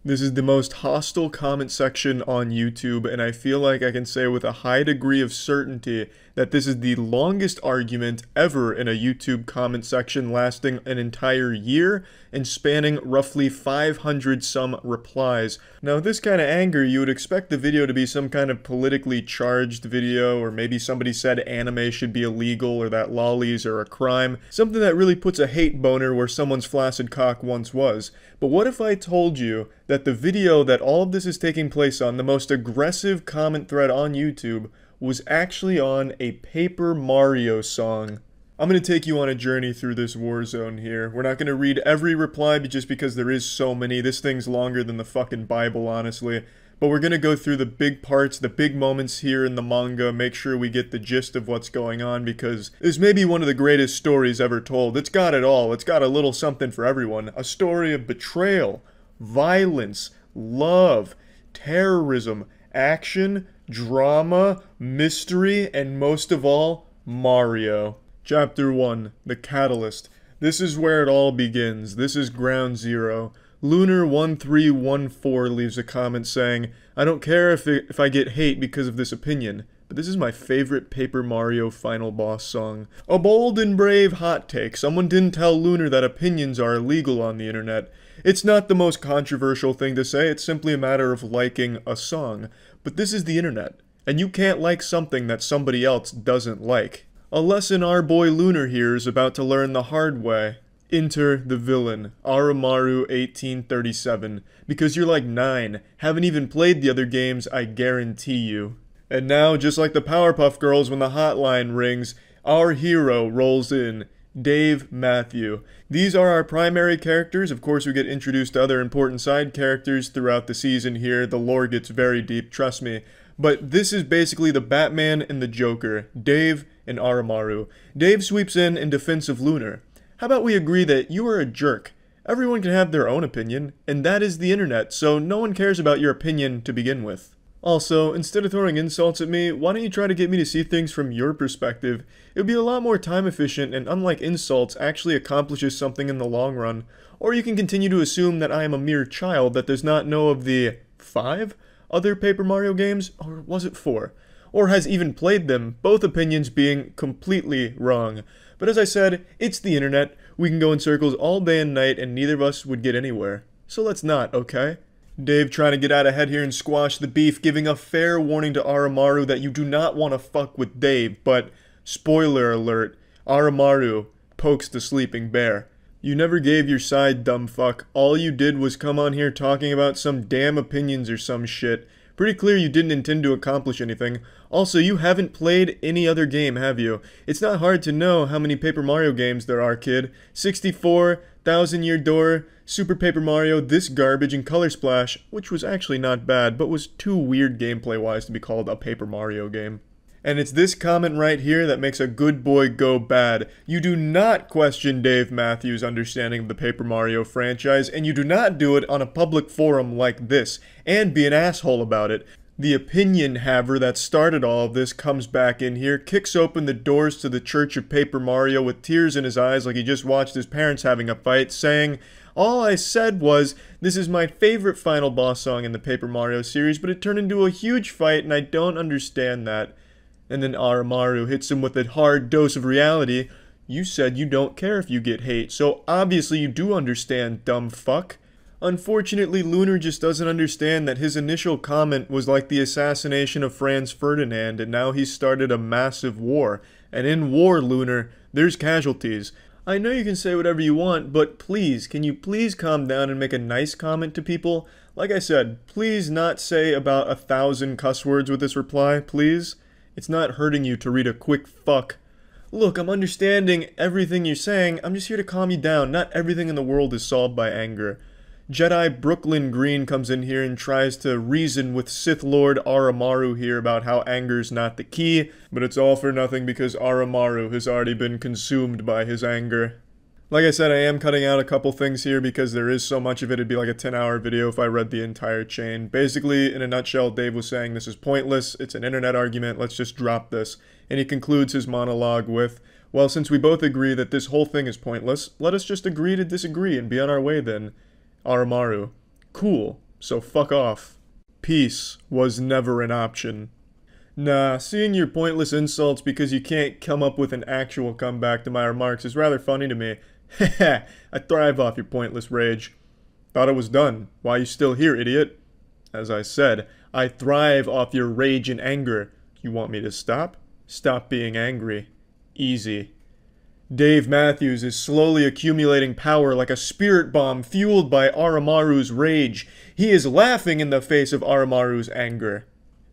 This is the most hostile comment section on YouTube, and I feel like I can say with a high degree of certainty that this is the longest argument ever in a YouTube comment section, lasting an entire year and spanning roughly 500 some replies. Now, with this kind of anger, you would expect the video to be some kind of politically charged video, or maybe somebody said anime should be illegal or that lollies are a crime, something that really puts a hate boner where someone's flaccid cock once was. But what if I told you that the video that all of this is taking place on, the most aggressive comment thread on YouTube, was actually on a Paper Mario song? I'm going to take you on a journey through this war zone here. We're not going to read every reply just because there is so many. This thing's longer than the fucking Bible, honestly. But we're going to go through the big parts, the big moments here in the manga, make sure we get the gist of what's going on, because this may be one of the greatest stories ever told. It's got it all. It's got a little something for everyone. A story of betrayal, violence, love, terrorism, action, drama, mystery, and most of all, Mario. Chapter 1, The Catalyst. This is where it all begins. This is ground zero. Lunar1314 leaves a comment saying, "I don't care if I get hate because of this opinion, but this is my favorite Paper Mario final boss song. A bold and brave hot take. Someone didn't tell Lunar that opinions are illegal on the internet. It's not the most controversial thing to say, it's simply a matter of liking a song. But this is the internet, and you can't like something that somebody else doesn't like. A lesson our boy Lunar here is about to learn the hard way. Enter the villain, Aramaru1837, because you're like 9, haven't even played the other games, I guarantee you." And now, just like the Powerpuff Girls when the hotline rings, our hero rolls in, Dave Matthew. These are our primary characters. Of course, we get introduced to other important side characters throughout the season here. The lore gets very deep, trust me. But this is basically the Batman and the Joker, Dave and Aramaru. Dave sweeps in defense of Lunar. How about we agree that you are a jerk? Everyone can have their own opinion, and that is the internet, so no one cares about your opinion to begin with. Also, instead of throwing insults at me, why don't you try to get me to see things from your perspective? It would be a lot more time efficient, and unlike insults, actually accomplishes something in the long run. Or you can continue to assume that I am a mere child that does not know of the 5 other Paper Mario games, or was it 4? Or has even played them, both opinions being completely wrong. But as I said, it's the internet. We can go in circles all day and night and neither of us would get anywhere. So let's not, okay? Dave trying to get out ahead here and squash the beef, giving a fair warning to Aramaru that you do not want to fuck with Dave, but spoiler alert, Aramaru pokes the sleeping bear. You never gave your side, dumb fuck. All you did was come on here talking about some damn opinions or some shit. Pretty clear you didn't intend to accomplish anything. Also, you haven't played any other game, have you? It's not hard to know how many Paper Mario games there are, kid. 64, Thousand Year Door, Super Paper Mario, this garbage, and Color Splash, which was actually not bad, but was too weird gameplay-wise to be called a Paper Mario game. And it's this comment right here that makes a good boy go bad. You do not question Dave Matthews' understanding of the Paper Mario franchise, and you do not do it on a public forum like this, and be an asshole about it. The opinion haver that started all of this comes back in here, kicks open the doors to the Church of Paper Mario with tears in his eyes like he just watched his parents having a fight, saying, "All I said was, this is my favorite final boss song in the Paper Mario series, but it turned into a huge fight and I don't understand that." And then Aramaru hits him with a hard dose of reality. "You said you don't care if you get hate, so obviously you do understand, dumb fuck." Unfortunately, Lunar just doesn't understand that his initial comment was like the assassination of Franz Ferdinand, and now he's started a massive war. And in war, Lunar, there's casualties. I know you can say whatever you want, but please, can you please calm down and make a nice comment to people? Like I said, please not say about 1,000 cuss words with this reply, please. It's not hurting you to read a quick fuck. Look, I'm understanding everything you're saying. I'm just here to calm you down. Not everything in the world is solved by anger. Jedi Brooklyn Green comes in here and tries to reason with Sith Lord Aramaru here about how anger's not the key, but it's all for nothing because Aramaru has already been consumed by his anger. Like I said, I am cutting out a couple things here because there is so much of it. It'd be like a 10-hour video if I read the entire chain. Basically, in a nutshell, Dave was saying this is pointless, it's an internet argument, let's just drop this. And he concludes his monologue with, well, since we both agree that this whole thing is pointless, let us just agree to disagree and be on our way then. Aramaru. Cool. so fuck off. Peace was never an option. Nah, seeing your pointless insults because you can't come up with an actual comeback to my remarks is rather funny to me. Heh, I thrive off your pointless rage. Thought it was done. Why are you still here, idiot? As I said, I thrive off your rage and anger. You want me to stop? Stop being angry. Easy. Dave Matthews is slowly accumulating power like a spirit bomb fueled by Oromaru's rage. He is laughing in the face of Oromaru's anger.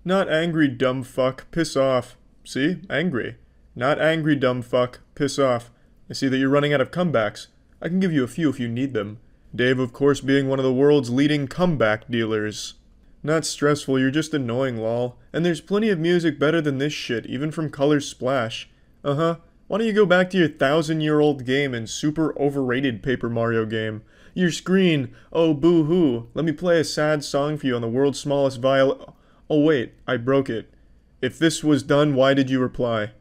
Not angry, dumb fuck. Piss off. See? Angry. Not angry, dumb fuck. Piss off. I see that you're running out of comebacks. I can give you a few if you need them. Dave, of course, being one of the world's leading comeback dealers. Not stressful, you're just annoying, lol. And there's plenty of music better than this shit, even from Color Splash. Uh-huh. Why don't you go back to your 1,000-year-old game and super overrated Paper Mario game? Your screen, oh boo-hoo. Let me play a sad song for you on the world's smallest viol— Oh wait, I broke it. If this was done, why did you reply?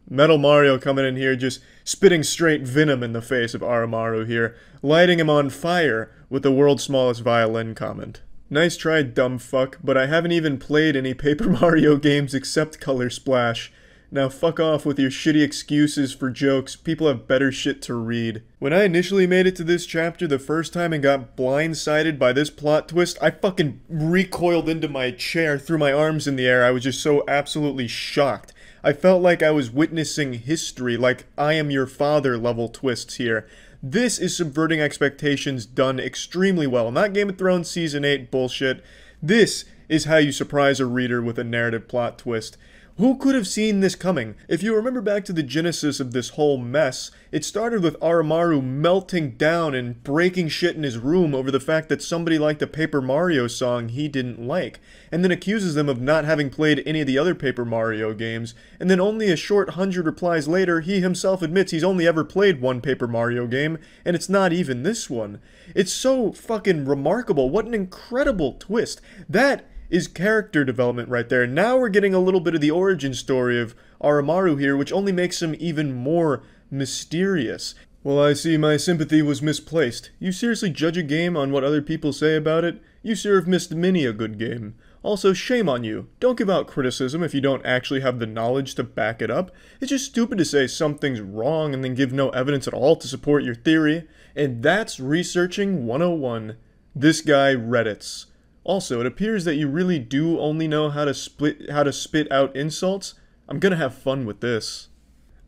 Metal Mario coming in here just spitting straight venom in the face of Oromaru here, lighting him on fire with the world's smallest violin comment. Nice try, dumb fuck, but I haven't even played any Paper Mario games except Color Splash. Now fuck off with your shitty excuses for jokes. People have better shit to read. When I initially made it to this chapter the first time and got blindsided by this plot twist, I fucking recoiled into my chair, threw my arms in the air. I was just so absolutely shocked. I felt like I was witnessing history, like I Am Your Father level twists here. This is subverting expectations done extremely well. Not Game of Thrones Season 8 bullshit. This is how you surprise a reader with a narrative plot twist. Who could have seen this coming? If you remember back to the genesis of this whole mess, it started with Oromaru melting down and breaking shit in his room over the fact that somebody liked a Paper Mario song he didn't like, and then accuses them of not having played any of the other Paper Mario games, and then only a short 100 replies later, he himself admits he's only ever played one Paper Mario game, and it's not even this one. It's so fucking remarkable. What an incredible twist. That is character development right there. Now we're getting a little bit of the origin story of Oromaru here, which only makes him even more mysterious. Well, I see my sympathy was misplaced. You seriously judge a game on what other people say about it? You sure have missed many a good game. Also, shame on you. Don't give out criticism if you don't actually have the knowledge to back it up. It's just stupid to say something's wrong and then give no evidence at all to support your theory. And that's researching 101. This guy Reddits. Also, it appears that you really do only know how to spit out insults. I'm gonna have fun with this.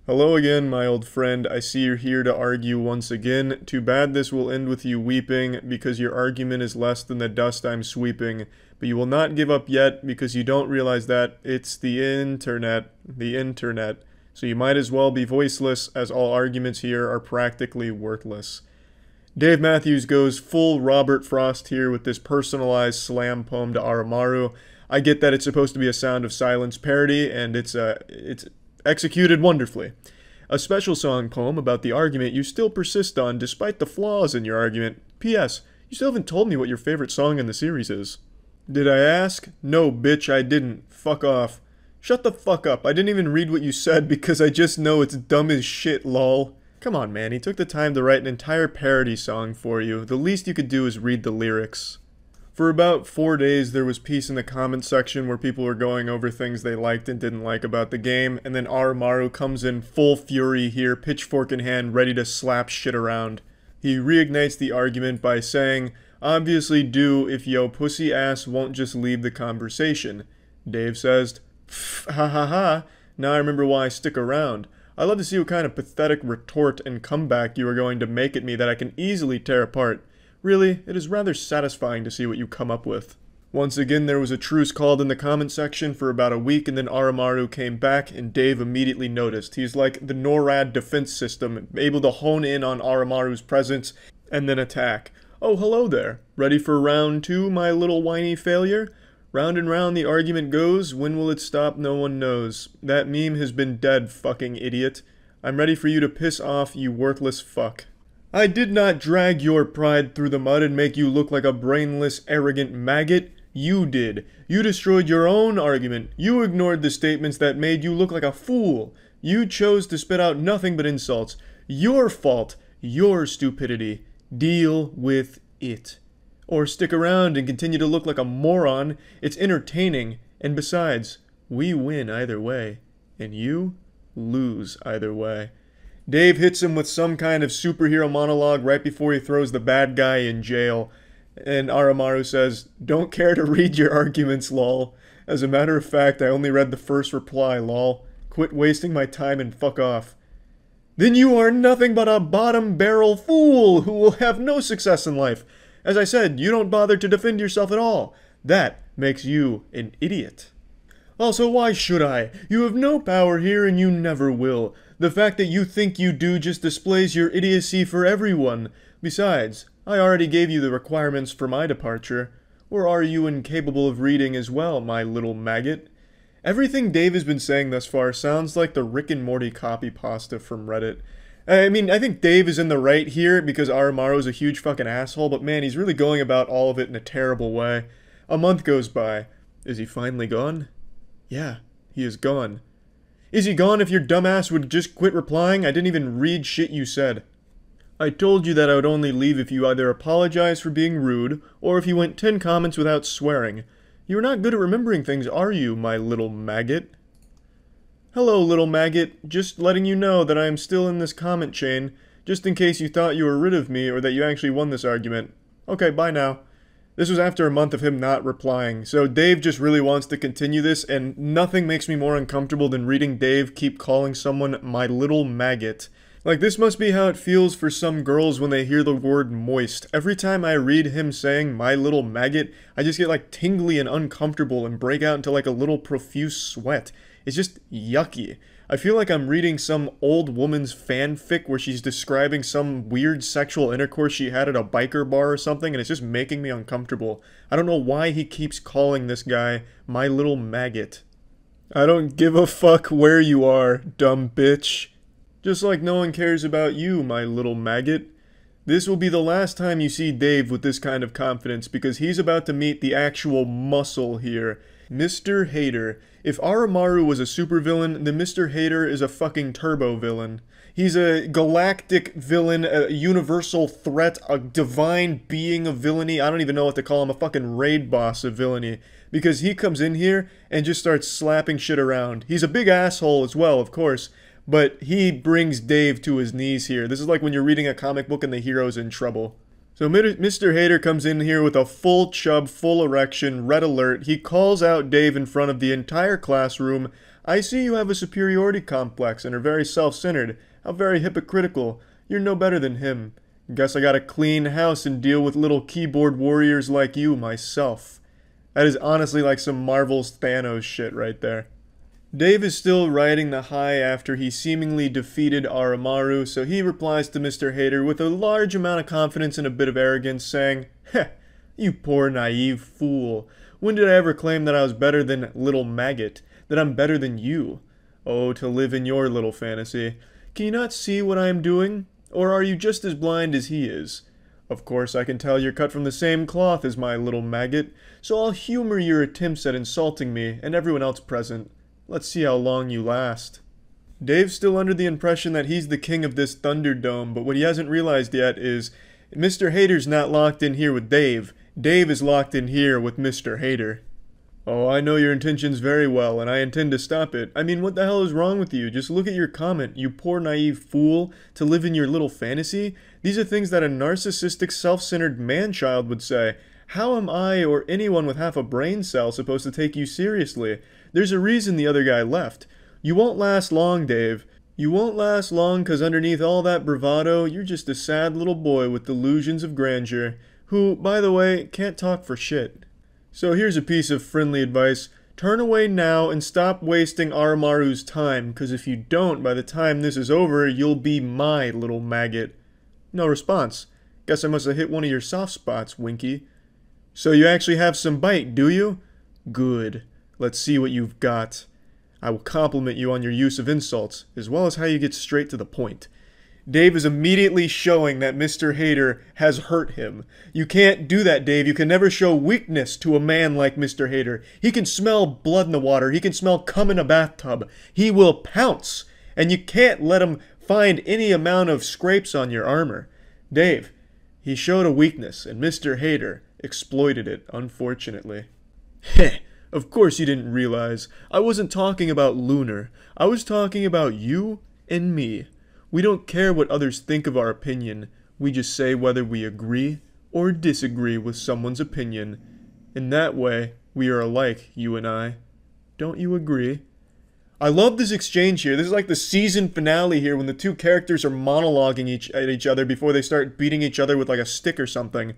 Hello again, my old friend. I see you're here to argue once again. Too bad this will end with you weeping, because your argument is less than the dust I'm sweeping. But you will not give up yet, because you don't realize that it's the internet. The internet. So you might as well be voiceless, as all arguments here are practically worthless. Dave Matthews goes full Robert Frost here with this personalized slam poem to Oromaru. I get that it's supposed to be a Sound of Silence parody, and it's executed wonderfully. A special song poem about the argument you still persist on despite the flaws in your argument. P.S. You still haven't told me what your favorite song in the series is. Did I ask? No, bitch, I didn't. Fuck off. Shut the fuck up. I didn't even read what you said because I just know it's dumb as shit, lol. Come on, man, he took the time to write an entire parody song for you. The least you could do is read the lyrics. For about 4 days, there was peace in the comment section where people were going over things they liked and didn't like about the game, and then Oromaru comes in full fury here, pitchfork in hand, ready to slap shit around. He reignites the argument by saying, "Obviously do if yo pussy ass won't just leave the conversation." Dave says, "Pff, ha ha ha, now I remember why I stick around. I love to see what kind of pathetic retort and comeback you are going to make at me that I can easily tear apart. Really, it is rather satisfying to see what you come up with." Once again, there was a truce called in the comment section for about a week, and then Oromaru came back, and Dave immediately noticed. He's like the NORAD defense system, able to hone in on Oromaru's presence and then attack. "Oh, hello there. Ready for round 2, my little whiny failure? Round and round the argument goes, when will it stop no one knows. That meme has been dead, fucking idiot. I'm ready for you to piss off, you worthless fuck. I did not drag your pride through the mud and make you look like a brainless, arrogant maggot. You did. You destroyed your own argument. You ignored the statements that made you look like a fool. You chose to spit out nothing but insults. Your fault. Your stupidity. Deal with it. or stick around and continue to look like a moron. It's entertaining, and besides, we win either way, and you lose either way. Dave hits him with some kind of superhero monologue right before he throws the bad guy in jail, and Aramaru says, "Don't care to read your arguments, lol. As a matter of fact, I only read the first reply, lol. Quit wasting my time and fuck off." "Then you are nothing but a bottom-barrel fool who will have no success in life. As I said, you don't bother to defend yourself at all. That makes you an idiot. Also, why should I? You have no power here and you never will. The fact that you think you do just displays your idiocy for everyone. Besides, I already gave you the requirements for my departure. Or are you incapable of reading as well, my little maggot?" Everything Dave has been saying thus far sounds like the Rick and Morty copy pasta from Reddit. I mean, I think Dave is in the right here because Aramaru is a huge fucking asshole, but man, he's really going about all of it in a terrible way. A month goes by. Is he finally gone? Yeah, he is gone. Is he gone if your dumbass would just quit replying? I didn't even read shit you said. I told you that I would only leave if you either apologized for being rude, or if you went 10 comments without swearing. You're not good at remembering things, are you, my little maggot? Hello, little maggot. Just letting you know that I am still in this comment chain, just in case you thought you were rid of me or that you actually won this argument. Okay, bye now. This was after a month of him not replying, so Dave just really wants to continue this, and nothing makes me more uncomfortable than reading Dave keep calling someone my little maggot. Like, this must be how it feels for some girls when they hear the word moist. Every time I read him saying my little maggot, I just get like tingly and uncomfortable and break out into like a little profuse sweat. It's just yucky. I feel like I'm reading some old woman's fanfic where she's describing some weird sexual intercourse she had at a biker bar or something, and it's just making me uncomfortable. I don't know why he keeps calling this guy my little maggot. I don't give a fuck where you are, dumb bitch. Just like no one cares about you, my little maggot. This will be the last time you see Dave with this kind of confidence, because he's about to meet the actual muscle here. Mr. Hater. If Aramaru was a supervillain, then Mr. Hater is a fucking turbo villain. He's a galactic villain, a universal threat, a divine being of villainy. I don't even know what to call him, a fucking raid boss of villainy. Because he comes in here and just starts slapping shit around. He's a big asshole as well, of course. But he brings Dave to his knees here. This is like when you're reading a comic book and the hero's in trouble. So Mr. Hater comes in here with a full chub, full erection, red alert. He calls out Dave in front of the entire classroom. "I see you have a superiority complex and are very self-centered. How very hypocritical. You're no better than him. Guess I gotta clean house and deal with little keyboard warriors like you myself." That is honestly like some Marvel's Thanos shit right there. Dave is still riding the high after he seemingly defeated Aramaru, so he replies to Mr. Hater with a large amount of confidence and a bit of arrogance, saying, "Heh, you poor naive fool. When did I ever claim that I was better than little maggot? That I'm better than you? Oh, to live in your little fantasy. Can you not see what I am doing? Or are you just as blind as he is? Of course, I can tell you're cut from the same cloth as my little maggot, so I'll humor your attempts at insulting me and everyone else present. Let's see how long you last." Dave's still under the impression that he's the king of this Thunderdome, but what he hasn't realized yet is Mr. Hater's not locked in here with Dave. Dave is locked in here with Mr. Hater. "Oh, I know your intentions very well, and I intend to stop it. I mean, what the hell is wrong with you? Just look at your comment, you poor naive fool, to live in your little fantasy. These are things that a narcissistic, self-centered man-child would say. How am I, or anyone with half a brain cell, supposed to take you seriously? There's a reason the other guy left. You won't last long, Dave. You won't last long because underneath all that bravado, you're just a sad little boy with delusions of grandeur, who, by the way, can't talk for shit. So here's a piece of friendly advice. Turn away now and stop wasting Aramaru's time, because if you don't, by the time this is over, you'll be my little maggot." No response. Guess I must have hit one of your soft spots, Winky. "So you actually have some bite, do you? Good. Let's see what you've got. I will compliment you on your use of insults, as well as how you get straight to the point." Dave is immediately showing that Mr. Hater has hurt him. You can't do that, Dave. You can never show weakness to a man like Mr. Hater. He can smell blood in the water. He can smell cum in a bathtub. He will pounce, and you can't let him find any amount of scrapes on your armor. Dave, he showed a weakness, and Mr. Hater exploited it, unfortunately. Heh, of course you didn't realize. I wasn't talking about Lunar. I was talking about you and me. We don't care what others think of our opinion. We just say whether we agree or disagree with someone's opinion. In that way, we are alike, you and I. Don't you agree? I love this exchange here. This is like the season finale here when the two characters are monologuing at each other before they start beating each other with like a stick or something.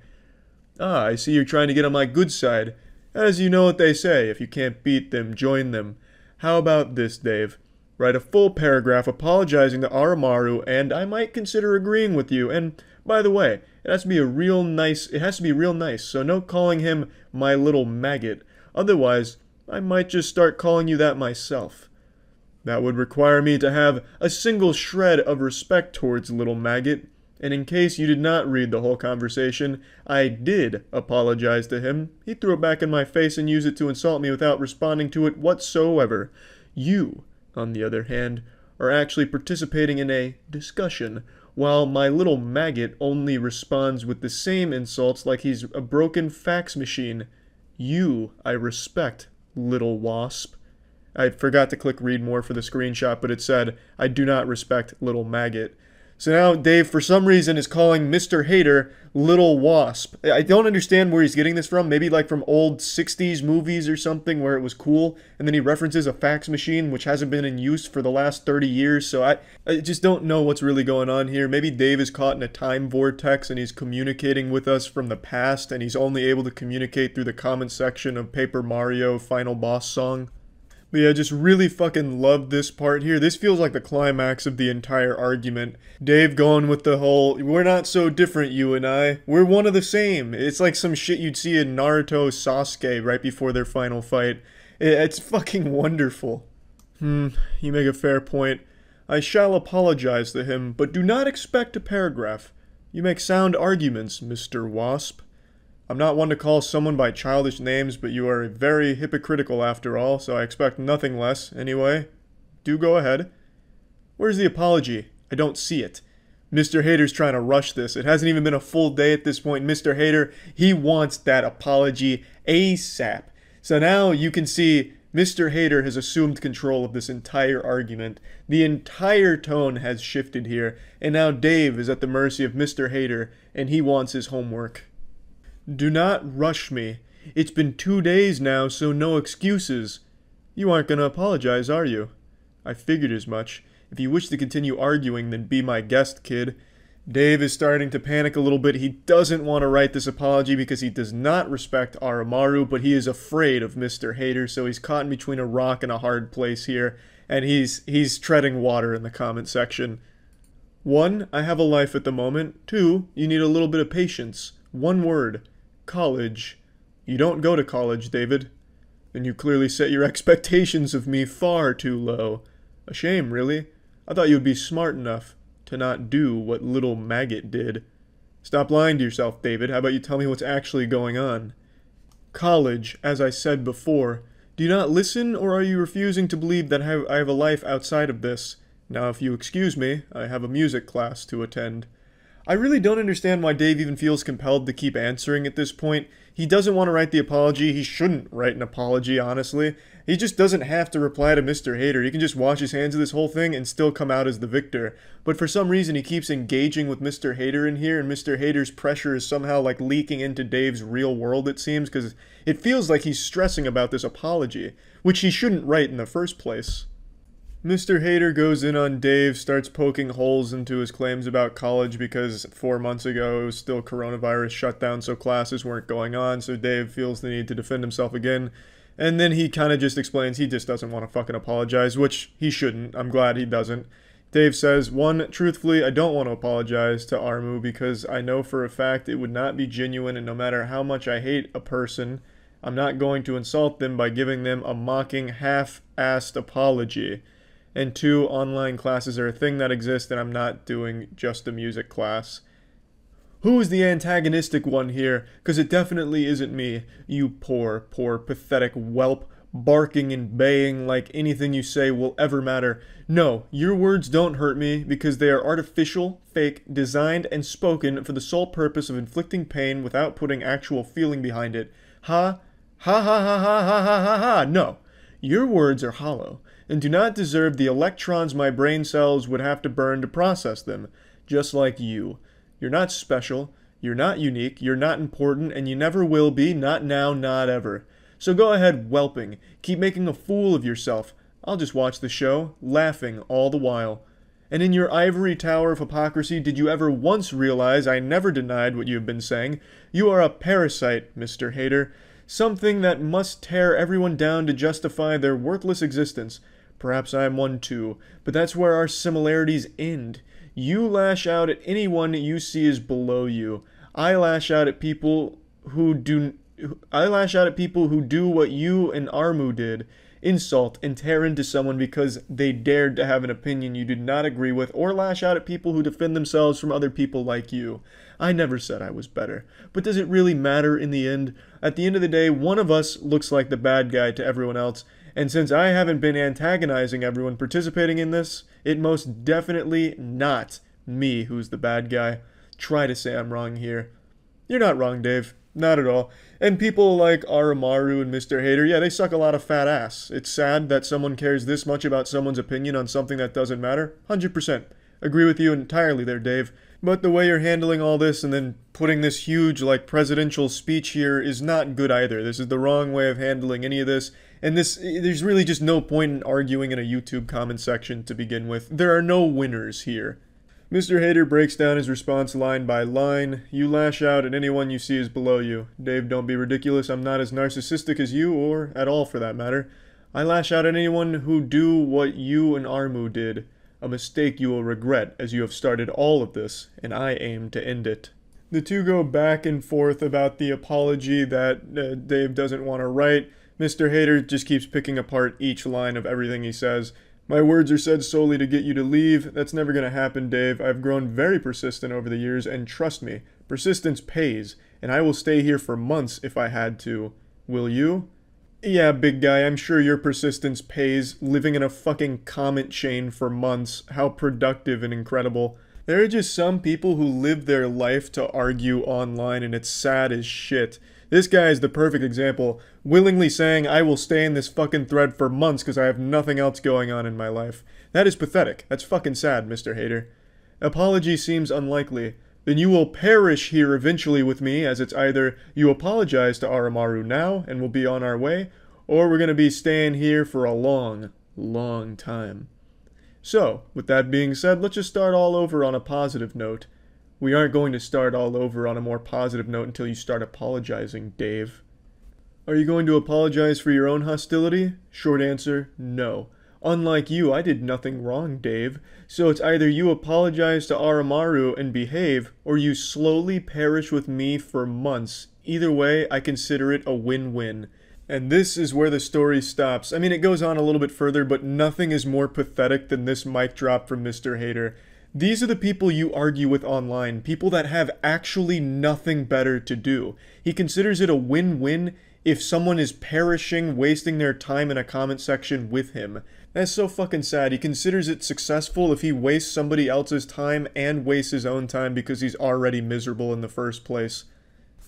Ah, I see you're trying to get on my good side. As you know what they say, if you can't beat them, join them. How about this, Dave? Write a full paragraph apologizing to Aramaru, and I might consider agreeing with you. And, by the way, it has to be real nice, so no calling him my little maggot. Otherwise, I might just start calling you that myself. That would require me to have a single shred of respect towards little maggot. And in case you did not read the whole conversation, I did apologize to him. He threw it back in my face and used it to insult me without responding to it whatsoever. You, on the other hand, are actually participating in a discussion, while my little maggot only responds with the same insults like he's a broken fax machine. You, I respect, little wasp. I forgot to click read more for the screenshot, but it said, I do not respect little maggot. So now Dave, for some reason, is calling Mr. Hater Little Wasp. I don't understand where he's getting this from. Maybe like from old 60s movies or something where it was cool. And then he references a fax machine, which hasn't been in use for the last 30 years. So I just don't know what's really going on here. Maybe Dave is caught in a time vortex and he's communicating with us from the past. And he's only able to communicate through the comment section of Paper Mario Final Boss Song. But yeah, just really fucking love this part here. This feels like the climax of the entire argument. Dave going with the whole, we're not so different, you and I. We're one of the same. It's like some shit you'd see in Naruto Sasuke right before their final fight. It's fucking wonderful. You make a fair point. I shall apologize to him, but do not expect a paragraph. You make sound arguments, Mr. Wasp. I'm not one to call someone by childish names, but you are very hypocritical after all, so I expect nothing less. Anyway, do go ahead. Where's the apology? I don't see it. Mr. Hater's trying to rush this. It hasn't even been a full day at this point. Mr. Hater, he wants that apology ASAP. So now you can see Mr. Hater has assumed control of this entire argument. The entire tone has shifted here, and now Dave is at the mercy of Mr. Hater, and he wants his homework. Do not rush me. It's been 2 days now, so no excuses. You aren't going to apologize, are you? I figured as much. If you wish to continue arguing, then be my guest, kid. Dave is starting to panic a little bit. He doesn't want to write this apology because he does not respect Aramaru, but he is afraid of Mr. Hater, so he's caught in between a rock and a hard place here, and he's treading water in the comment section. 1, I have a life at the moment. 2, you need a little bit of patience. 1 word. College. You don't go to college, David. Then you clearly set your expectations of me far too low. A shame, really. I thought you would be smart enough to not do what little maggot did. Stop lying to yourself, David. How about you tell me what's actually going on? College, as I said before. Do you not listen, or are you refusing to believe that I have a life outside of this? Now, if you excuse me, I have a music class to attend. I really don't understand why Dave even feels compelled to keep answering at this point. He doesn't want to write the apology. He shouldn't write an apology, honestly. He just doesn't have to reply to Mr. Hater. He can just wash his hands of this whole thing and still come out as the victor. But for some reason, he keeps engaging with Mr. Hater in here, and Mr. Hater's pressure is somehow like leaking into Dave's real world, it seems, because it feels like he's stressing about this apology, which he shouldn't write in the first place. Mr. Hater goes in on Dave, starts poking holes into his claims about college because 4 months ago it was still coronavirus shutdown, so classes weren't going on, so Dave feels the need to defend himself again. And then he kind of just explains he just doesn't want to fucking apologize, which he shouldn't. I'm glad he doesn't. Dave says, 1, truthfully, I don't want to apologize to Armu because I know for a fact it would not be genuine, and no matter how much I hate a person, I'm not going to insult them by giving them a mocking, half-assed apology. And 2, online classes are a thing that exists, and I'm not doing just a music class. Who is the antagonistic one here? Because it definitely isn't me. You poor, pathetic whelp. barking and baying like anything you say will ever matter. No, your words don't hurt me because they are artificial, fake, designed, and spoken for the sole purpose of inflicting pain without putting actual feeling behind it. Ha, ha ha ha ha ha ha ha ha. No, your words are hollow and do not deserve the electrons my brain cells would have to burn to process them. Just like you. You're not special, you're not unique, you're not important, and you never will be, not now, not ever. So go ahead whelping, keep making a fool of yourself. I'll just watch the show, laughing all the while. And in your ivory tower of hypocrisy, did you ever once realize I never denied what you have been saying? You are a parasite, Mr. Hater. Something that must tear everyone down to justify their worthless existence. Perhaps I am one too, but that's where our similarities end. You lash out at anyone you see as below you. I lash out at people who do what you and Armu did. Insult and tear into someone because they dared to have an opinion you did not agree with, or lash out at people who defend themselves from other people like you. I never said I was better. But does it really matter in the end? At the end of the day, one of us looks like the bad guy to everyone else, and since I haven't been antagonizing everyone participating in this, it most definitely not me who's the bad guy. Try to say I'm wrong here. You're not wrong, Dave. Not at all. And people like Aramaru and Mr. Hater, yeah, they suck a lot of fat ass. It's sad that someone cares this much about someone's opinion on something that doesn't matter. 100%. Agree with you entirely there, Dave. But the way you're handling all this and then putting this huge, presidential speech here is not good either. This is the wrong way of handling any of this. And there's really just no point in arguing in a YouTube comment section to begin with. There are no winners here. Mr. Hater breaks down his response line by line. You lash out at anyone you see as below you. Dave, don't be ridiculous. I'm not as narcissistic as you, or at all for that matter. I lash out at anyone who do what you and Armu did. A mistake you will regret, as you have started all of this, and I aim to end it. The two go back and forth about the apology that Dave doesn't want to write. Mr. Hater just keeps picking apart each line of everything he says. My words are said solely to get you to leave. That's never going to happen, Dave. I've grown very persistent over the years, and trust me, persistence pays, and I will stay here for months if I had to. Will you? Yeah, big guy, I'm sure your persistence pays, living in a fucking comment chain for months. How productive and incredible. There are just some people who live their life to argue online, and it's sad as shit. This guy is the perfect example, willingly saying, I will stay in this fucking thread for months because I have nothing else going on in my life. That is pathetic. That's fucking sad, Mr. Hater. Apology seems unlikely. Then you will perish here eventually with me, as it's either you apologize to Aramaru now and we'll be on our way, or we're going to be staying here for a long, long time. So, with that being said, let's just start all over on a positive note. We aren't going to start all over on a more positive note until you start apologizing, Dave. Are you going to apologize for your own hostility? Short answer, no. Unlike you, I did nothing wrong, Dave. So it's either you apologize to Aramaru and behave, or you slowly perish with me for months. Either way, I consider it a win-win. And this is where the story stops. I mean, it goes on a little bit further, but nothing is more pathetic than this mic drop from Mr. Hater. These are the people you argue with online, people that have actually nothing better to do. He considers it a win-win if someone is perishing, wasting their time in a comment section with him. That's so fucking sad. He considers it successful if he wastes somebody else's time and wastes his own time because he's already miserable in the first place.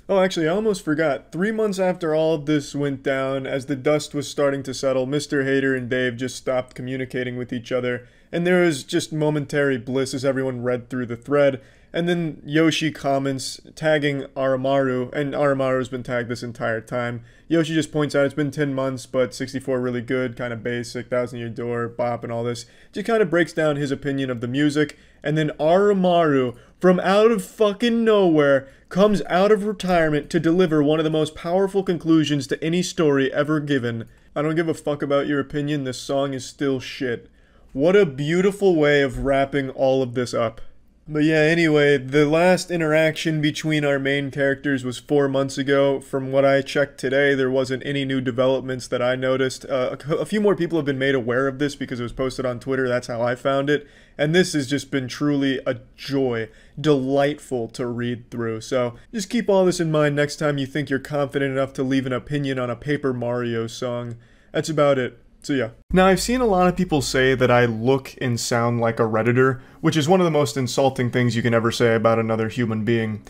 Oh, actually, I almost forgot. 3 months after all of this went down, as the dust was starting to settle, Mr. Hater and Dave just stopped communicating with each other, and there was just momentary bliss as everyone read through the thread, and then Yoshi comments, tagging Aramaru, and Aramaru's been tagged this entire time. Yoshi just points out it's been 10 months, but 64 really good, kind of basic, 1,000 Year Door, bop, and all this. Just kind of breaks down his opinion of the music, and then Aramaru, from out of fucking nowhere, comes out of retirement to deliver one of the most powerful conclusions to any story ever given. I don't give a fuck about your opinion, this song is still shit. What a beautiful way of wrapping all of this up. But yeah, anyway, the last interaction between our main characters was 4 months ago. From what I checked today, there wasn't any new developments that I noticed. A few more people have been made aware of this because it was posted on Twitter, that's how I found it. And this has just been truly a joy, delightful to read through. So just keep all this in mind next time you think you're confident enough to leave an opinion on a Paper Mario song. That's about it. So yeah. Now, I've seen a lot of people say that I look and sound like a Redditor, which is one of the most insulting things you can ever say about another human being.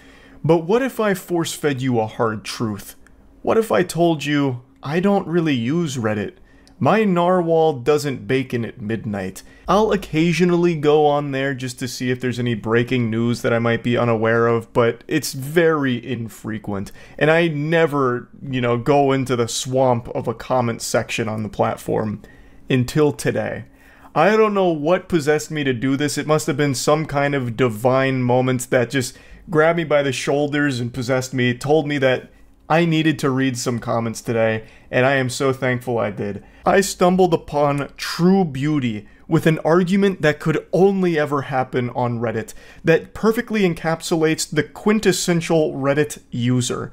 But what if I force-fed you a hard truth? What if I told you I don't really use Reddit? My narwhal doesn't bacon at midnight. I'll occasionally go on there just to see if there's any breaking news that I might be unaware of, but it's very infrequent. And I never, go into the swamp of a comment section on the platform until today. I don't know what possessed me to do this. It must have been some kind of divine moment that just grabbed me by the shoulders and possessed me, told me that I needed to read some comments today, and I am so thankful I did. I stumbled upon true beauty with an argument that could only ever happen on Reddit, that perfectly encapsulates the quintessential Reddit user.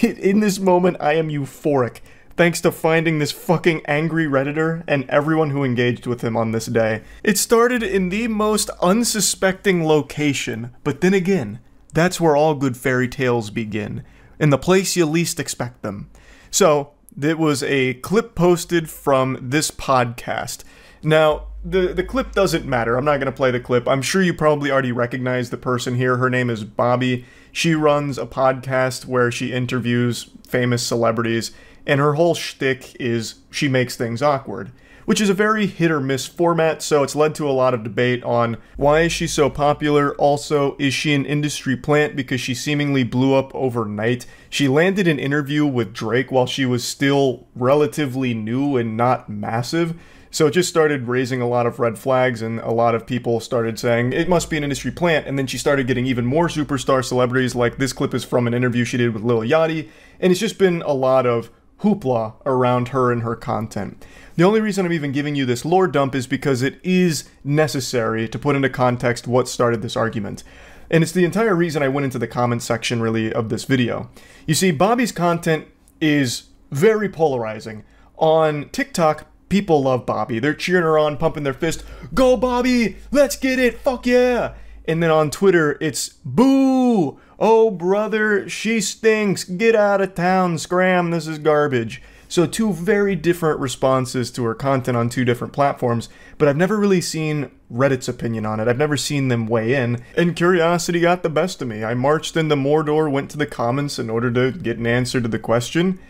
In this moment, I am euphoric, thanks to finding this fucking angry Redditor and everyone who engaged with him on this day. It started in the most unsuspecting location, but then again, that's where all good fairy tales begin. In the place you least expect them. So, it was a clip posted from this podcast. Now, the clip doesn't matter. I'm not going to play the clip. I'm sure you probably already recognize the person here. Her name is Bobby. She runs a podcast where she interviews famous celebrities, and her whole shtick is she makes things awkward, which is a very hit or miss format, so it's led to a lot of debate on why is she so popular. Also, is she an industry plant because she seemingly blew up overnight? She landed an interview with Drake while she was still relatively new and not massive, so it just started raising a lot of red flags, and a lot of people started saying it must be an industry plant, and then she started getting even more superstar celebrities. Like this clip is from an interview she did with Lil Yachty, and it's just been a lot of hoopla around her and her content. The only reason I'm even giving you this lore dump is because it is necessary to put into context what started this argument. And it's the entire reason I went into the comment section, really, of this video. You see, Bobby's content is very polarizing. On TikTok, people love Bobby. They're cheering her on, pumping their fist. Go, Bobby! Let's get it! Fuck yeah! And then on Twitter, it's boo! Oh, brother, she stinks. Get out of town, scram, this is garbage. So two very different responses to her content on two different platforms, but I've never really seen Reddit's opinion on it. I've never seen them weigh in, and curiosity got the best of me. I marched into Mordor, went to the comments in order to get an answer to the question,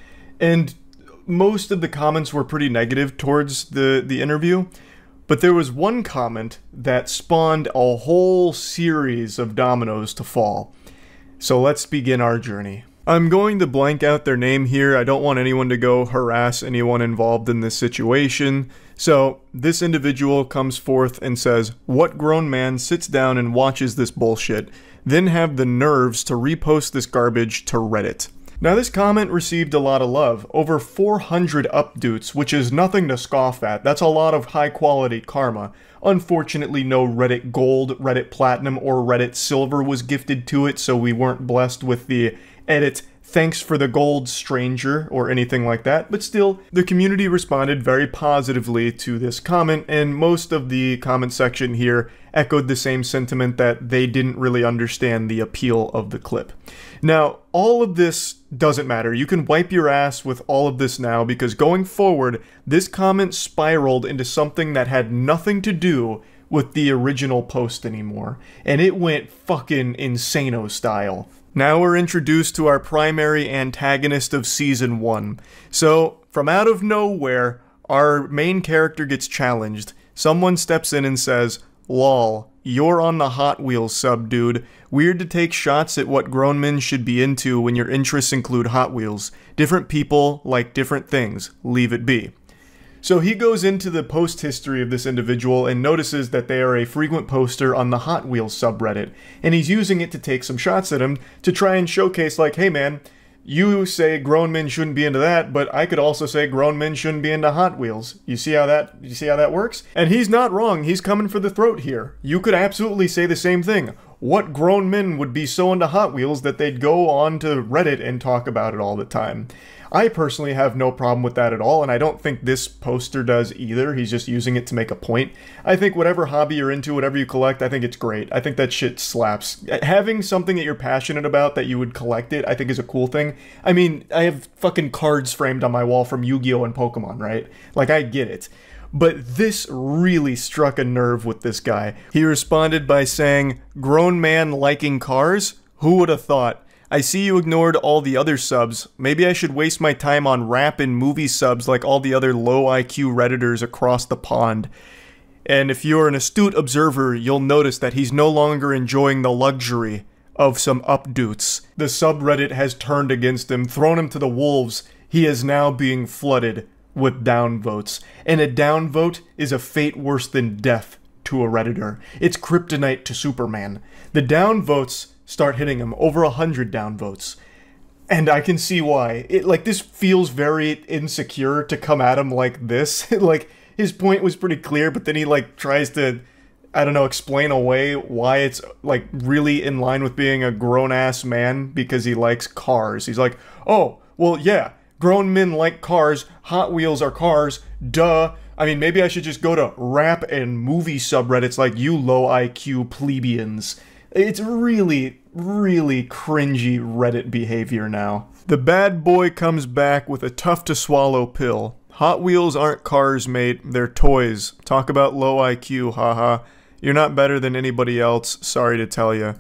and most of the comments were pretty negative towards the interview, but there was one comment that spawned a whole series of dominoes to fall. So let's begin our journey. I'm going to blank out their name here. I don't want anyone to go harass anyone involved in this situation. So this individual comes forth and says, "What grown man sits down and watches this bullshit, then have the nerves to repost this garbage to Reddit?" Now this comment received a lot of love, over 400 upvotes, which is nothing to scoff at. That's a lot of high quality karma. Unfortunately, no Reddit Gold, Reddit Platinum, or Reddit Silver was gifted to it, so we weren't blessed with the edit "thanks for the gold, stranger," or anything like that, but still, the community responded very positively to this comment, and most of the comment section here echoed the same sentiment that they didn't really understand the appeal of the clip. Now, all of this doesn't matter. You can wipe your ass with all of this now, because going forward, this comment spiraled into something that had nothing to do with the original post anymore, and it went fucking insano style. Now we're introduced to our primary antagonist of Season 1. So, from out of nowhere, our main character gets challenged. Someone steps in and says, "Lol, you're on the Hot Wheels sub, dude. Weird to take shots at what grown men should be into when your interests include Hot Wheels. Different people like different things. Leave it be." So he goes into the post history of this individual and notices that they are a frequent poster on the Hot Wheels subreddit, and he's using it to take some shots at him to try and showcase, like, hey man, you say grown men shouldn't be into that, but I could also say grown men shouldn't be into Hot Wheels. You see how that works? And he's not wrong. He's coming for the throat here. You could absolutely say the same thing. What grown men would be so into Hot Wheels that they'd go on to Reddit and talk about it all the time? I personally have no problem with that at all, and I don't think this poster does either. He's just using it to make a point. I think whatever hobby you're into, whatever you collect, I think it's great. I think that shit slaps. Having something that you're passionate about that you would collect it, I think is a cool thing. I mean, I have fucking cards framed on my wall from Yu-Gi-Oh! And Pokemon, right? Like, I get it. But this really struck a nerve with this guy. He responded by saying, "Grown man liking cars? Who would have thought? I see you ignored all the other subs. Maybe I should waste my time on rap and movie subs like all the other low IQ Redditors across the pond." And if you're an astute observer, you'll notice that he's no longer enjoying the luxury of some updoots. The subreddit has turned against him, thrown him to the wolves. He is now being flooded with downvotes. And a downvote is a fate worse than death to a Redditor. It's kryptonite to Superman. The downvotes start hitting him, over 100 downvotes. And I can see why. This feels very insecure to come at him like this. Like, his point was pretty clear, but then he, tries to, I don't know, explain away why it's, really in line with being a grown-ass man because he likes cars. He's like, oh, well, yeah, grown men like cars, Hot Wheels are cars, duh. I mean, maybe I should just go to rap and movie subreddits like you low IQ plebeians. It's really, really cringy Reddit behavior now. The bad boy comes back with a tough-to-swallow pill. Hot Wheels aren't cars, mate. They're toys. Talk about low IQ, haha. You're not better than anybody else, sorry to tell you.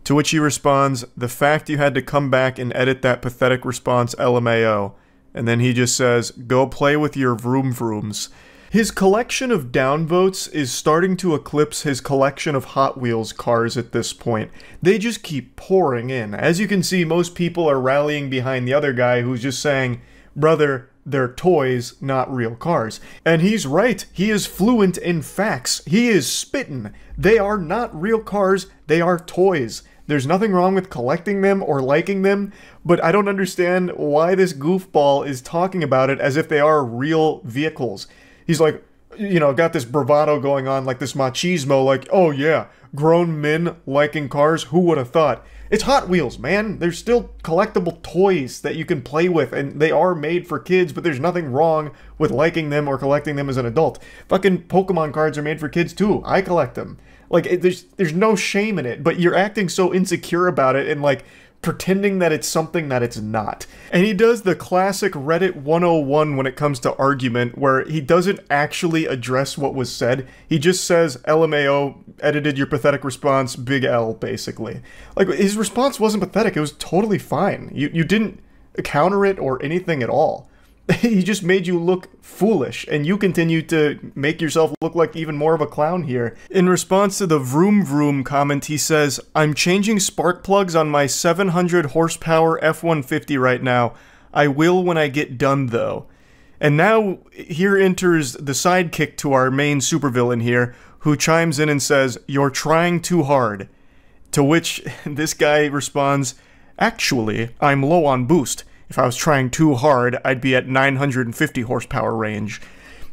To which he responds, the fact you had to come back and edit that pathetic response, LMAO. And then he just says, go play with your vroom vrooms. His collection of downvotes is starting to eclipse his collection of Hot Wheels cars at this point. They just keep pouring in. As you can see, most people are rallying behind the other guy who's just saying, brother, they're toys, not real cars. And he's right. He is fluent in facts. He is spittin'. They are not real cars. They are toys. There's nothing wrong with collecting them or liking them, but I don't understand why this goofball is talking about it as if they are real vehicles. He's like, you know, got this bravado going on, like this machismo, like, oh yeah, grown men liking cars, who would have thought? It's Hot Wheels, man. They're still collectible toys that you can play with, and they are made for kids, but there's nothing wrong with liking them or collecting them as an adult. Fucking Pokemon cards are made for kids too. I collect them. Like, there's no shame in it, but you're acting so insecure about it and, like, pretending that it's something that it's not. And he does the classic Reddit 101 when it comes to argument, where he doesn't actually address what was said. He just says, LMAO, edited your pathetic response, big L, basically. Like, his response wasn't pathetic, it was totally fine. You didn't counter it or anything at all. He just made you look foolish, and you continue to make yourself look like even more of a clown here. In response to the vroom vroom comment, he says, I'm changing spark plugs on my 700 horsepower F-150 right now. I will when I get done, though. And now, here enters the sidekick to our main supervillain here, who chimes in and says, you're trying too hard. To which this guy responds, actually, I'm low on boost. If I was trying too hard, I'd be at 950 horsepower range.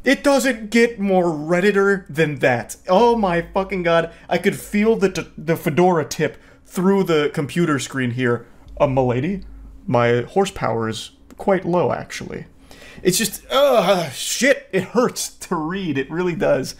It doesn't get more Redditor than that. Oh my fucking god, I could feel the fedora tip through the computer screen here. Milady, my horsepower is quite low, actually. It's just, shit, it hurts to read, it really does.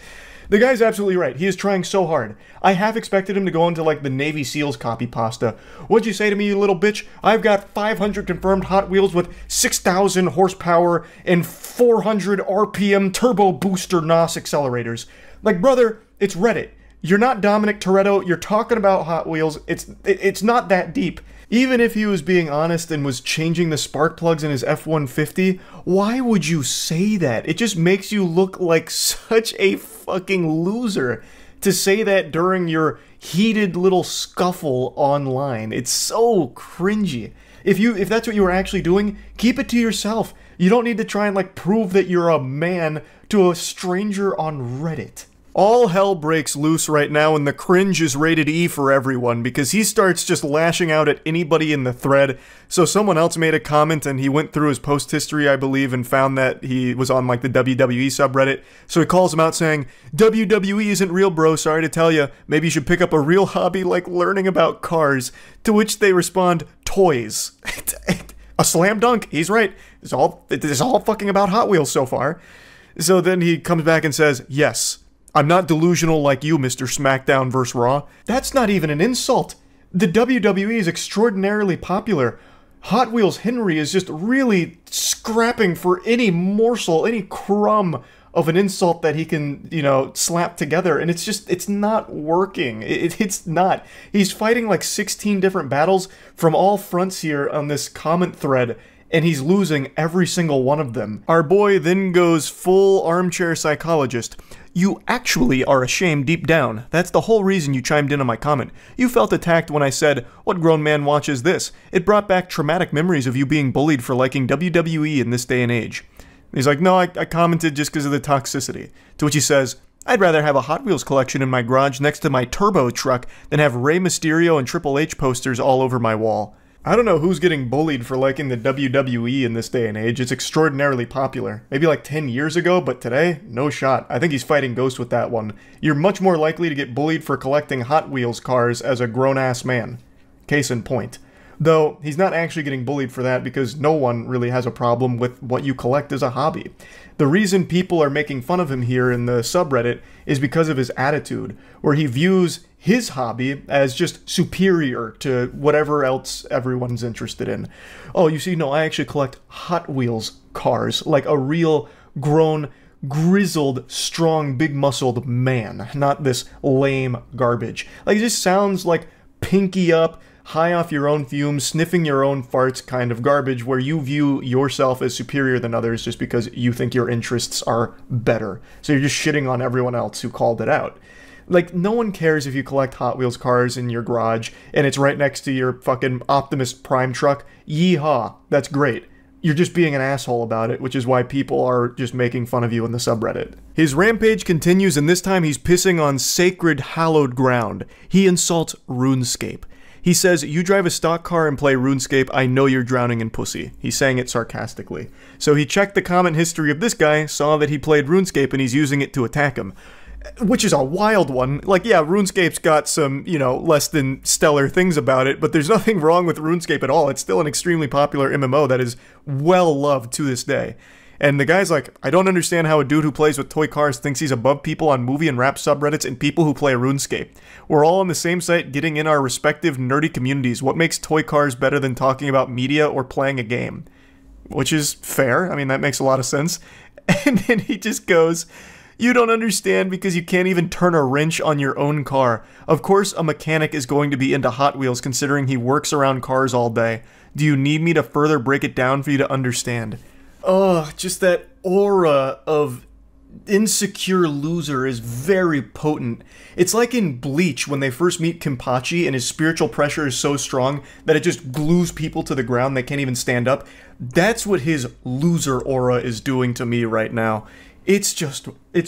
The guy's absolutely right. He is trying so hard. I half expected him to go into, like, the Navy SEALs copy pasta. What'd you say to me, you little bitch? I've got 500 confirmed Hot Wheels with 6,000 horsepower and 400 RPM turbo booster NOS accelerators. Like, brother, it's Reddit. You're not Dominic Toretto. You're talking about Hot Wheels. It's not that deep. Even if he was being honest and was changing the spark plugs in his F-150, why would you say that? It just makes you look like such a fucking loser to say that during your heated little scuffle online. It's so cringy. If that's what you were actually doing, keep it to yourself. You don't need to try and, like, prove that you're a man to a stranger on Reddit. All hell breaks loose right now, and the cringe is rated E for everyone, because he starts just lashing out at anybody in the thread. So someone else made a comment, and he went through his post history, I believe, and found that he was on, like, the WWE subreddit. So he calls him out saying, WWE isn't real, bro, sorry to tell you. Maybe you should pick up a real hobby like learning about cars. To which they respond, toys. A slam dunk. He's right. It's all fucking about Hot Wheels so far. So then he comes back and says, yes, I'm not delusional like you, Mr. SmackDown vs. Raw. That's not even an insult. The WWE is extraordinarily popular. Hot Wheels Henry is just really scrapping for any morsel, any crumb of an insult that he can, slap together, and it's not working. It's not. He's fighting like 16 different battles from all fronts here on this comment thread, and he's losing every single one of them. Our boy then goes full armchair psychologist. You actually are ashamed deep down. That's the whole reason you chimed in on my comment. You felt attacked when I said, what grown man watches this? It brought back traumatic memories of you being bullied for liking WWE in this day and age. He's like, no, I commented just because of the toxicity. To which he says, I'd rather have a Hot Wheels collection in my garage next to my turbo truck than have Rey Mysterio and Triple H posters all over my wall. I don't know who's getting bullied for liking the WWE in this day and age. It's extraordinarily popular. Maybe like 10 years ago, but today, no shot. I think he's fighting ghosts with that one. You're much more likely to get bullied for collecting Hot Wheels cars as a grown-ass man. Case in point. Though, he's not actually getting bullied for that because no one really has a problem with what you collect as a hobby. The reason people are making fun of him here in the subreddit is because of his attitude, where he views his hobby as just superior to whatever else everyone's interested in. Oh, you see, no, I actually collect Hot Wheels cars, like a real grown, grizzled, strong, big-muscled man, not this lame garbage. Like, it just sounds like pinky up, high off your own fumes, sniffing your own farts kind of garbage where you view yourself as superior than others just because you think your interests are better. So you're just shitting on everyone else who called it out. Like, no one cares if you collect Hot Wheels cars in your garage and it's right next to your fucking Optimus Prime truck. Yeehaw. That's great. You're just being an asshole about it, which is why people are just making fun of you in the subreddit. His rampage continues, and this time he's pissing on sacred, hallowed ground. He insults RuneScape. He says, you drive a stock car and play RuneScape, I know you're drowning in pussy. He's saying it sarcastically. So he checked the comment history of this guy, saw that he played RuneScape, and he's using it to attack him. Which is a wild one. Like, yeah, RuneScape's got some, less than stellar things about it, but there's nothing wrong with RuneScape at all. It's still an extremely popular MMO that is well loved to this day. And the guy's like, I don't understand how a dude who plays with toy cars thinks he's above people on movie and rap subreddits and people who play RuneScape. We're all on the same site getting in our respective nerdy communities. What makes toy cars better than talking about media or playing a game? Which is fair. I mean, that makes a lot of sense. And then he just goes, you don't understand because you can't even turn a wrench on your own car. Of course, a mechanic is going to be into Hot Wheels considering he works around cars all day. Do you need me to further break it down for you to understand? Oh, just that aura of insecure loser is very potent. It's like in Bleach when they first meet Kenpachi and his spiritual pressure is so strong that it just glues people to the ground, they can't even stand up. That's what his loser aura is doing to me right now. It's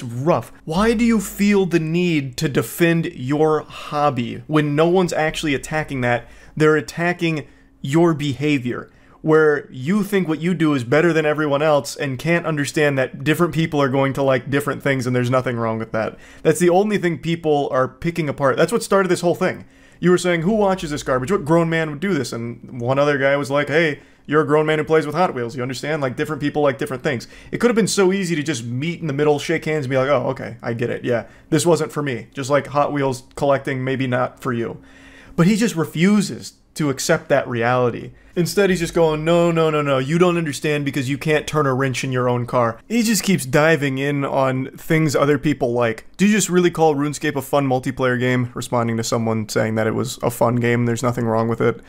rough. Why do you feel the need to defend your hobby when no one's actually attacking that? They're attacking your behavior, where you think what you do is better than everyone else and can't understand that different people are going to like different things and there's nothing wrong with that. That's the only thing people are picking apart. That's what started this whole thing. You were saying, who watches this garbage? What grown man would do this? And one other guy was like, hey, you're a grown man who plays with Hot Wheels, you understand? Like, different people like different things. It could have been so easy to just meet in the middle, shake hands, and be like, oh, okay, I get it, yeah. This wasn't for me. Just like Hot Wheels collecting, maybe not for you. But he just refuses to accept that reality. Instead, he's just going, no, you don't understand because you can't turn a wrench in your own car. He just keeps diving in on things other people like. Do you just really call RuneScape a fun multiplayer game? Responding to someone saying that it was a fun game, there's nothing wrong with it.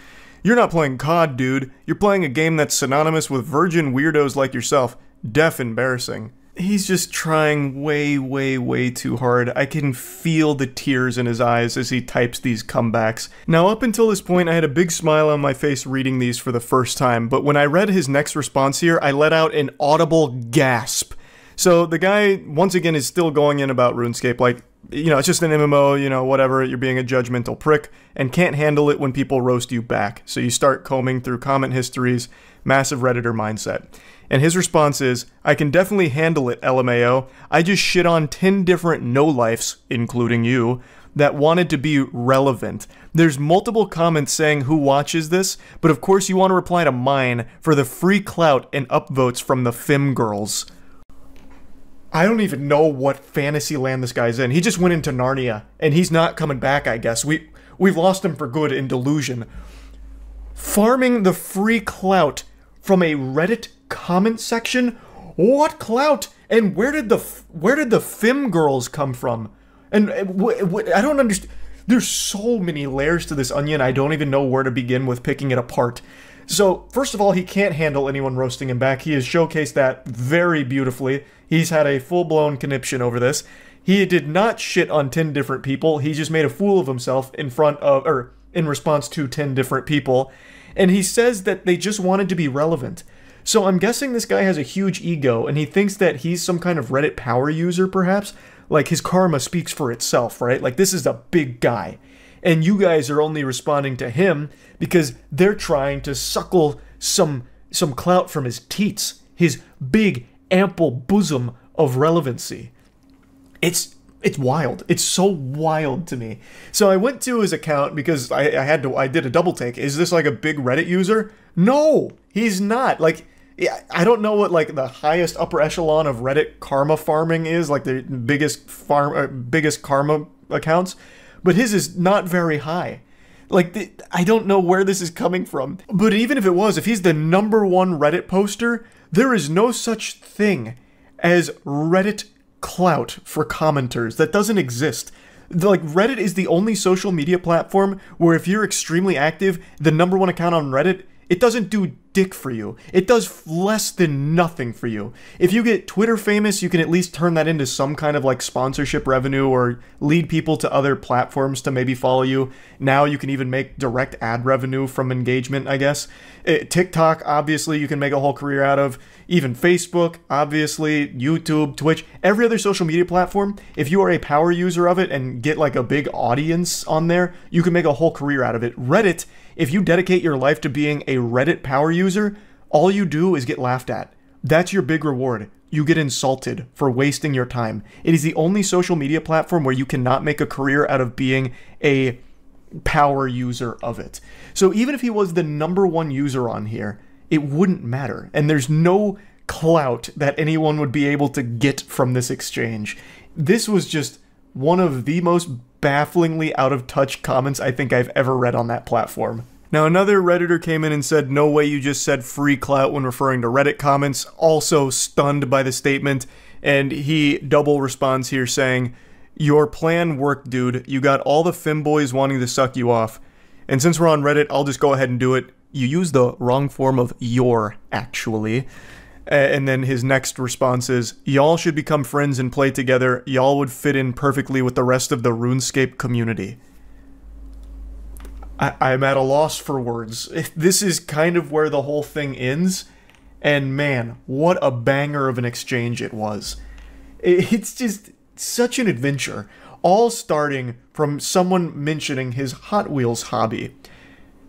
You're not playing COD, dude. You're playing a game that's synonymous with virgin weirdos like yourself. Deaf embarrassing. He's just trying way too hard. I can feel the tears in his eyes as he types these comebacks. Now, up until this point, I had a big smile on my face reading these for the first time, but when I read his next response here, I let out an audible gasp. So the guy, once again, is still going in about RuneScape, like, it's just an MMO, whatever, you're being a judgmental prick, and can't handle it when people roast you back. So you start combing through comment histories, massive Redditor mindset. And his response is, I can definitely handle it, LMAO. I just shit on 10 different no-lifes, including you, that wanted to be relevant. There's multiple comments saying who watches this, but of course you want to reply to mine for the free clout and upvotes from the Fim girls. I don't even know what fantasy land this guy's in. He just went into Narnia, and he's not coming back, I guess. We've lost him for good in delusion. Farming the free clout from a Reddit comment section? What clout? And where did the Fim girls come from? And I don't understand. There's so many layers to this onion, I don't even know where to begin with picking it apart. So, first of all, he can't handle anyone roasting him back. He has showcased that very beautifully. He's had a full-blown conniption over this. He did not shit on 10 different people. He just made a fool of himself in response to 10 different people. And he says that they just wanted to be relevant. So I'm guessing this guy has a huge ego, and he thinks that he's some kind of Reddit power user, perhaps? Like, his karma speaks for itself, right? Like, this is a big guy. And you guys are only responding to him because they're trying to suckle some clout from his teats, his big, ample bosom of relevancy. It's wild. It's so wild to me. So I went to his account because I did a double take. Is this like a big Reddit user? No, he's not. Like, I don't know what like the highest upper echelon of Reddit karma farming is, like the biggest karma accounts. But his is not very high. Like, I don't know where this is coming from. But even if it was, if he's the #1 Reddit poster, there is no such thing as Reddit clout for commenters. That doesn't exist. Like, Reddit is the only social media platform where if you're extremely active, the #1 account on Reddit, it doesn't do dick for you. It does less than nothing for you. If you get Twitter famous, you can at least turn that into some kind of like sponsorship revenue or lead people to other platforms to maybe follow you. Now you can even make direct ad revenue from engagement, I guess. TikTok, obviously, you can make a whole career out of. Even Facebook, obviously, YouTube, Twitch, every other social media platform, if you are a power user of it and get like a big audience on there, you can make a whole career out of it. Reddit, if you dedicate your life to being a Reddit power user, all you do is get laughed at. That's your big reward. You get insulted for wasting your time. It is the only social media platform where you cannot make a career out of being a power user of it. So even if he was the #1 user on here, it wouldn't matter. And there's no clout that anyone would be able to get from this exchange. This was just one of the most bafflingly out of touch comments I think I've ever read on that platform. Now, another Redditor came in and said, no way you just said free clout when referring to Reddit comments, also stunned by the statement, and he double responds here saying, your plan worked, dude. You got all the femboys wanting to suck you off. And since we're on Reddit, I'll just go ahead and do it. You used the wrong form of your, actually. And then his next response is, y'all should become friends and play together. Y'all would fit in perfectly with the rest of the RuneScape community. I'm at a loss for words. This is kind of where the whole thing ends. And man, what a banger of an exchange it was. It's just such an adventure. All starting from someone mentioning his Hot Wheels hobby.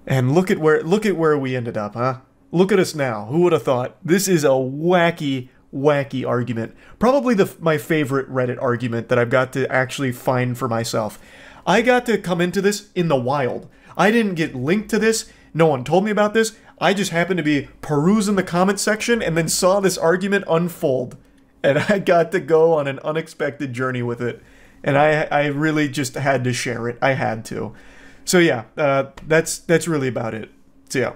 And look at where we ended up, huh? Look at us now. Who would have thought? This is a wacky, wacky argument. Probably my favorite Reddit argument that I've got to actually find for myself. I got to come into this in the wild. I didn't get linked to this. No one told me about this. I just happened to be perusing the comment section and then saw this argument unfold. And I got to go on an unexpected journey with it. And I really just had to share it. I had to. So yeah, that's really about it. So yeah.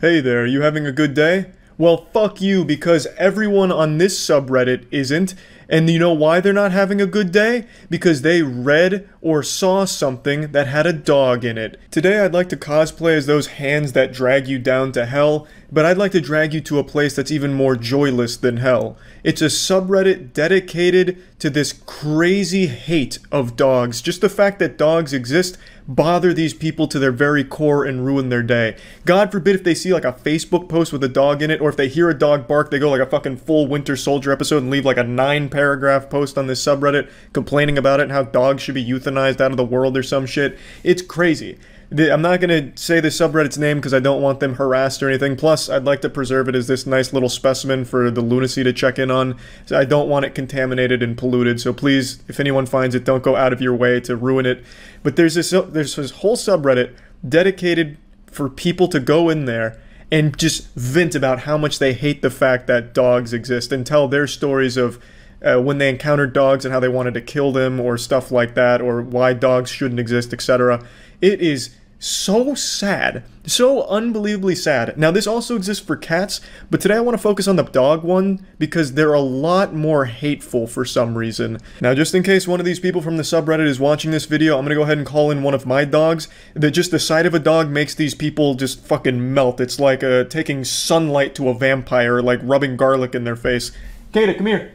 Hey there, you having a good day? Well, fuck you, because everyone on this subreddit isn't. And you know why they're not having a good day? Because they read or saw something that had a dog in it. Today I'd like to cosplay as those hands that drag you down to hell, but I'd like to drag you to a place that's even more joyless than hell. It's a subreddit dedicated to this crazy hate of dogs. Just the fact that dogs exist bother these people to their very core and ruin their day. God forbid if they see like a Facebook post with a dog in it, or if they hear a dog bark, they go like a fucking full Winter Soldier episode and leave like a 9-paragraph post on this subreddit complaining about it and how dogs should be euthanized out of the world or some shit. It's crazy. I'm not going to say the subreddit's name because I don't want them harassed or anything. Plus, I'd like to preserve it as this nice little specimen for the lunacy to check in on. So I don't want it contaminated and polluted. So please, if anyone finds it, don't go out of your way to ruin it. But there's this whole subreddit dedicated for people to go in there and just vent about how much they hate the fact that dogs exist and tell their stories of when they encountered dogs and how they wanted to kill them or stuff like that, or why dogs shouldn't exist, etc. It is so sad. So unbelievably sad. Now, this also exists for cats, but today I want to focus on the dog one because they're a lot more hateful for some reason. Now, just in case one of these people from the subreddit is watching this video, I'm going to go ahead and call in one of my dogs. That just the sight of a dog makes these people just fucking melt. It's like taking sunlight to a vampire, like rubbing garlic in their face. Kata, come here.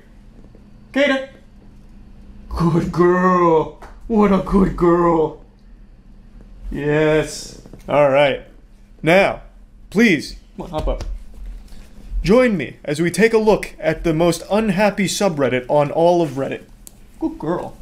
Kata! Good girl! What a good girl! Yes. Alright. Now, please, come on, hop up. Join me as we take a look at the most unhappy subreddit on all of Reddit. Good girl.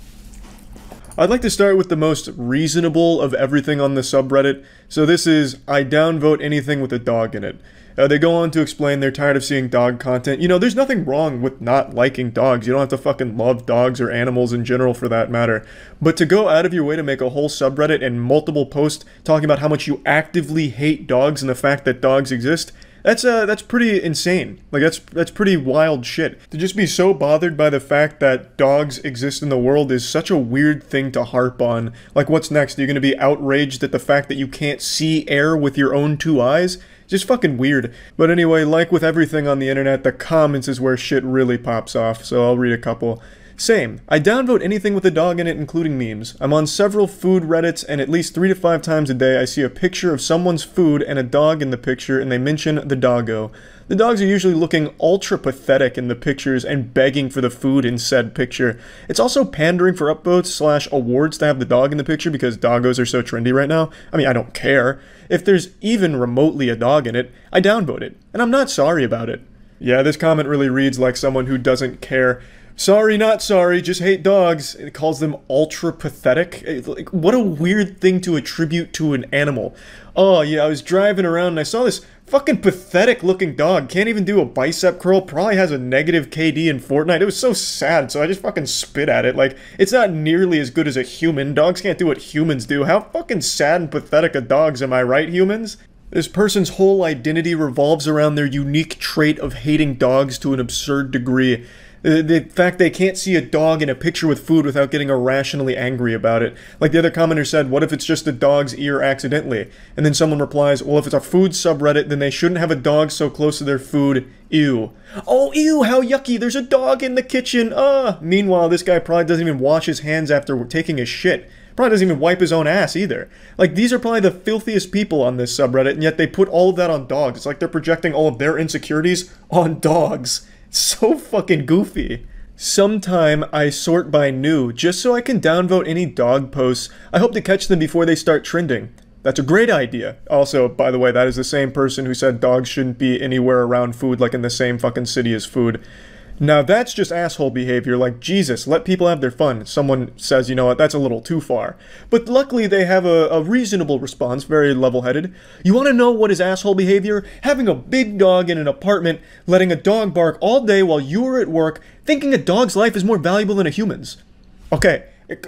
I'd like to start with the most reasonable of everything on the subreddit. So this is, I downvote anything with a dog in it. They go on to explain they're tired of seeing dog content. You know, there's nothing wrong with not liking dogs. You don't have to fucking love dogs or animals in general for that matter. But to go out of your way to make a whole subreddit and multiple posts talking about how much you actively hate dogs and the fact that dogs exist, that's pretty insane. Like, that's pretty wild shit. To just be so bothered by the fact that dogs exist in the world is such a weird thing to harp on. Like, what's next? Are you gonna be outraged at the fact that you can't see air with your own two eyes? Just fucking weird. But anyway, like with everything on the internet, the comments is where shit really pops off, so I'll read a couple. Same. I downvote anything with a dog in it, including memes. I'm on several food Reddits, and at least 3 to 5 times a day I see a picture of someone's food and a dog in the picture, and they mention the doggo. The dogs are usually looking ultra pathetic in the pictures and begging for the food in said picture. It's also pandering for upvotes / awards to have the dog in the picture because doggos are so trendy right now. I mean, I don't care. If there's even remotely a dog in it, I downvote it, and I'm not sorry about it. Yeah, this comment really reads like someone who doesn't care. Sorry, not sorry, just hate dogs. It calls them ultra pathetic. Like, what a weird thing to attribute to an animal. Oh yeah, I was driving around and I saw this fucking pathetic looking dog. Can't even do a bicep curl, probably has a negative KD in Fortnite. It was so sad, so I just fucking spit at it. Like, it's not nearly as good as a human. Dogs can't do what humans do. How fucking sad and pathetic are dogs, am I right, humans? This person's whole identity revolves around their unique trait of hating dogs to an absurd degree. The fact they can't see a dog in a picture with food without getting irrationally angry about it. Like the other commenter said, what if it's just a dog's ear accidentally? And then someone replies, well, if it's a food subreddit, then they shouldn't have a dog so close to their food. Ew. Oh, ew, how yucky, there's a dog in the kitchen. Meanwhile, this guy probably doesn't even wash his hands after taking a shit. Probably doesn't even wipe his own ass either. Like, these are probably the filthiest people on this subreddit, and yet they put all of that on dogs. It's like they're projecting all of their insecurities on dogs. So fucking goofy. Sometime I sort by new, just so I can downvote any dog posts. I hope to catch them before they start trending. That's a great idea. Also, by the way, that is the same person who said dogs shouldn't be anywhere around food, like in the same fucking city as food. Now that's just asshole behavior, like, Jesus, let people have their fun. Someone says, you know what, that's a little too far. But luckily they have a reasonable response, very level-headed. You want to know what is asshole behavior? Having a big dog in an apartment, letting a dog bark all day while you are at work, thinking a dog's life is more valuable than a human's. Okay,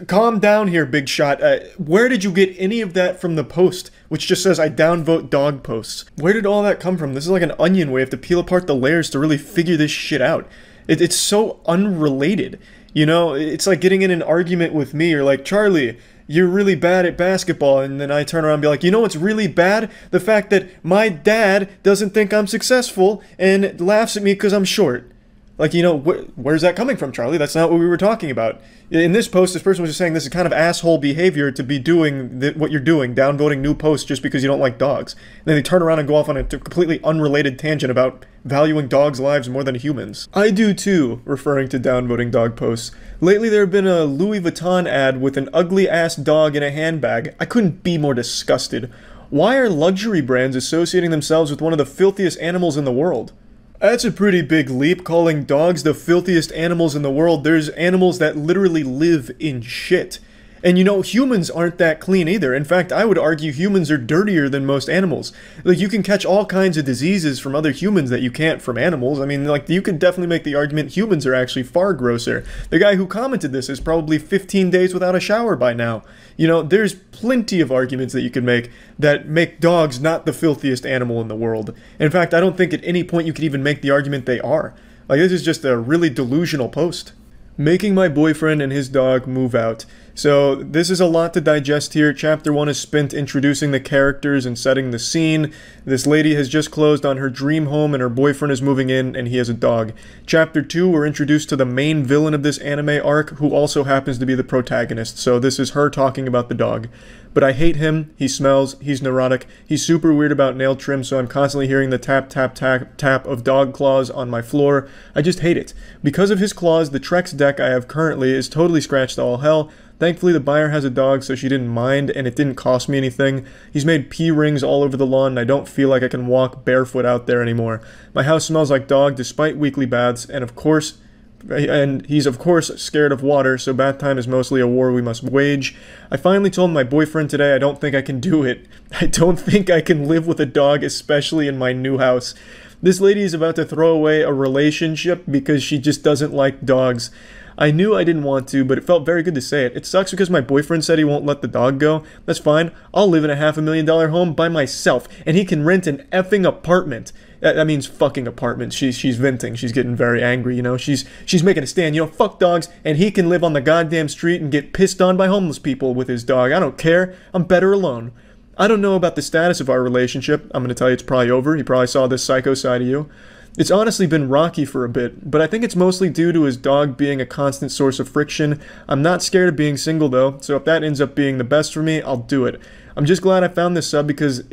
calm down here, big shot. Where did you get any of that from the post, which just says, I downvote dog posts? Where did all that come from? This is like an onion where you have to peel apart the layers to really figure this shit out. It's so unrelated, you know? It's like getting in an argument with me, or like, Charlie, you're really bad at basketball, and then I turn around and be like, you know what's really bad? The fact that my dad doesn't think I'm successful and laughs at me because I'm short. Like, you know, where's that coming from, Charlie? That's not what we were talking about. In this post, this person was just saying this is kind of asshole behavior to be doing what you're doing, downvoting new posts just because you don't like dogs. And then they turn around and go off on a completely unrelated tangent about valuing dogs' lives more than humans. I do too, referring to downvoting dog posts. Lately there have been a Louis Vuitton ad with an ugly-ass dog in a handbag. I couldn't be more disgusted. Why are luxury brands associating themselves with one of the filthiest animals in the world? That's a pretty big leap, calling dogs the filthiest animals in the world. There's animals that literally live in shit. And you know, humans aren't that clean either. In fact, I would argue humans are dirtier than most animals. Like, you can catch all kinds of diseases from other humans that you can't from animals. I mean, like, you could definitely make the argument humans are actually far grosser. The guy who commented this is probably 15 days without a shower by now. You know, there's plenty of arguments that you could make that make dogs not the filthiest animal in the world. In fact, I don't think at any point you could even make the argument they are. Like, this is just a really delusional post. Making my boyfriend and his dog move out. So this is a lot to digest here. Chapter 1 is spent introducing the characters and setting the scene. This lady has just closed on her dream home and her boyfriend is moving in and he has a dog. Chapter 2, we're introduced to the main villain of this anime arc, who also happens to be the protagonist. So this is her talking about the dog. But I hate him, he smells, he's neurotic, he's super weird about nail trim, so I'm constantly hearing the tap, tap, tap, tap of dog claws on my floor. I just hate it. Because of his claws, the Trex deck I have currently is totally scratched to all hell. Thankfully, the buyer has a dog, so she didn't mind, and it didn't cost me anything. He's made pee rings all over the lawn, and I don't feel like I can walk barefoot out there anymore. My house smells like dog despite weekly baths, and he's of course scared of water, so bath time is mostly a war we must wage. I finally told my boyfriend today I don't think I can do it. I don't think I can live with a dog, especially in my new house. This lady is about to throw away a relationship because she just doesn't like dogs. I knew I didn't want to, but it felt very good to say it. It sucks because my boyfriend said he won't let the dog go. That's fine. I'll live in a $500,000 home by myself, and he can rent an effing apartment. That means fucking apartment. She's venting. She's getting very angry, you know. She's making a stand. You know, fuck dogs, and he can live on the goddamn street and get pissed on by homeless people with his dog. I don't care. I'm better alone. I don't know about the status of our relationship. I'm going to tell you it's probably over. He probably saw this psycho side of you. It's honestly been rocky for a bit, but I think it's mostly due to his dog being a constant source of friction. I'm not scared of being single though, so if that ends up being the best for me, I'll do it. I'm just glad I found this sub because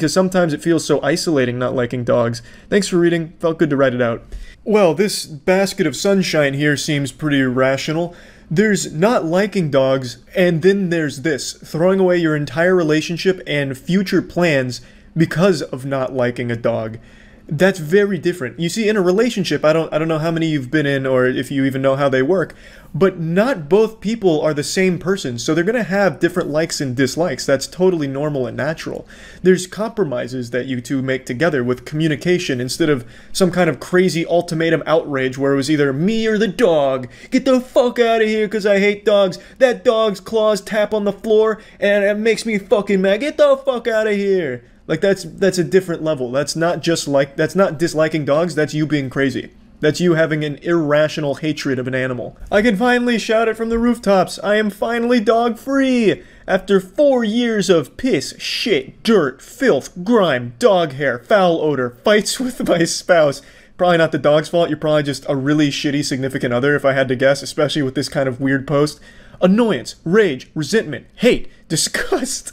sometimes it feels so isolating not liking dogs. Thanks for reading, felt good to write it out. Well, this basket of sunshine here seems pretty rational. There's not liking dogs, and then there's this, throwing away your entire relationship and future plans because of not liking a dog. That's very different. You see, in a relationship, I don't know how many you've been in or if you even know how they work, but not both people are the same person, so they're going to have different likes and dislikes. That's totally normal and natural. There's compromises that you two make together with communication instead of some kind of crazy ultimatum outrage where it was either me or the dog. Get the fuck out of here because I hate dogs. That dog's claws tap on the floor and it makes me fucking mad. Get the fuck out of here. Like, that's a different level. That's not disliking dogs, that's you being crazy. That's you having an irrational hatred of an animal. I can finally shout it from the rooftops. I am finally dog free! After 4 years of piss, shit, dirt, filth, grime, dog hair, foul odor, fights with my spouse. Probably not the dog's fault, you're probably just a really shitty significant other if I had to guess, especially with this kind of weird post. Annoyance, rage, resentment, hate, disgust.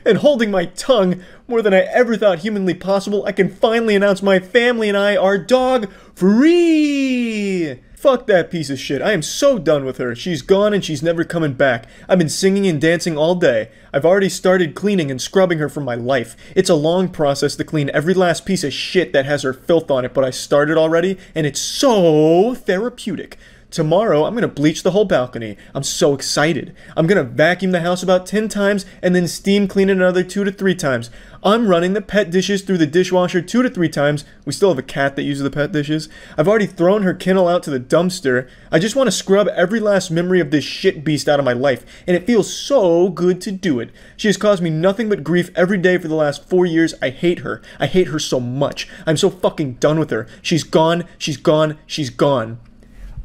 And holding my tongue more than I ever thought humanly possible, I can finally announce my family and I are dog free! Fuck that piece of shit. I am so done with her. She's gone and she's never coming back. I've been singing and dancing all day. I've already started cleaning and scrubbing her from my life. It's a long process to clean every last piece of shit that has her filth on it, but I started already, and it's so therapeutic. Tomorrow, I'm gonna bleach the whole balcony. I'm so excited. I'm gonna vacuum the house about 10 times and then steam clean it another 2 to 3 times. I'm running the pet dishes through the dishwasher 2 to 3 times. We still have a cat that uses the pet dishes. I've already thrown her kennel out to the dumpster. I just want to scrub every last memory of this shit beast out of my life, and it feels so good to do it. She has caused me nothing but grief every day for the last 4 years. I hate her. I hate her so much. I'm so fucking done with her. She's gone. She's gone. She's gone.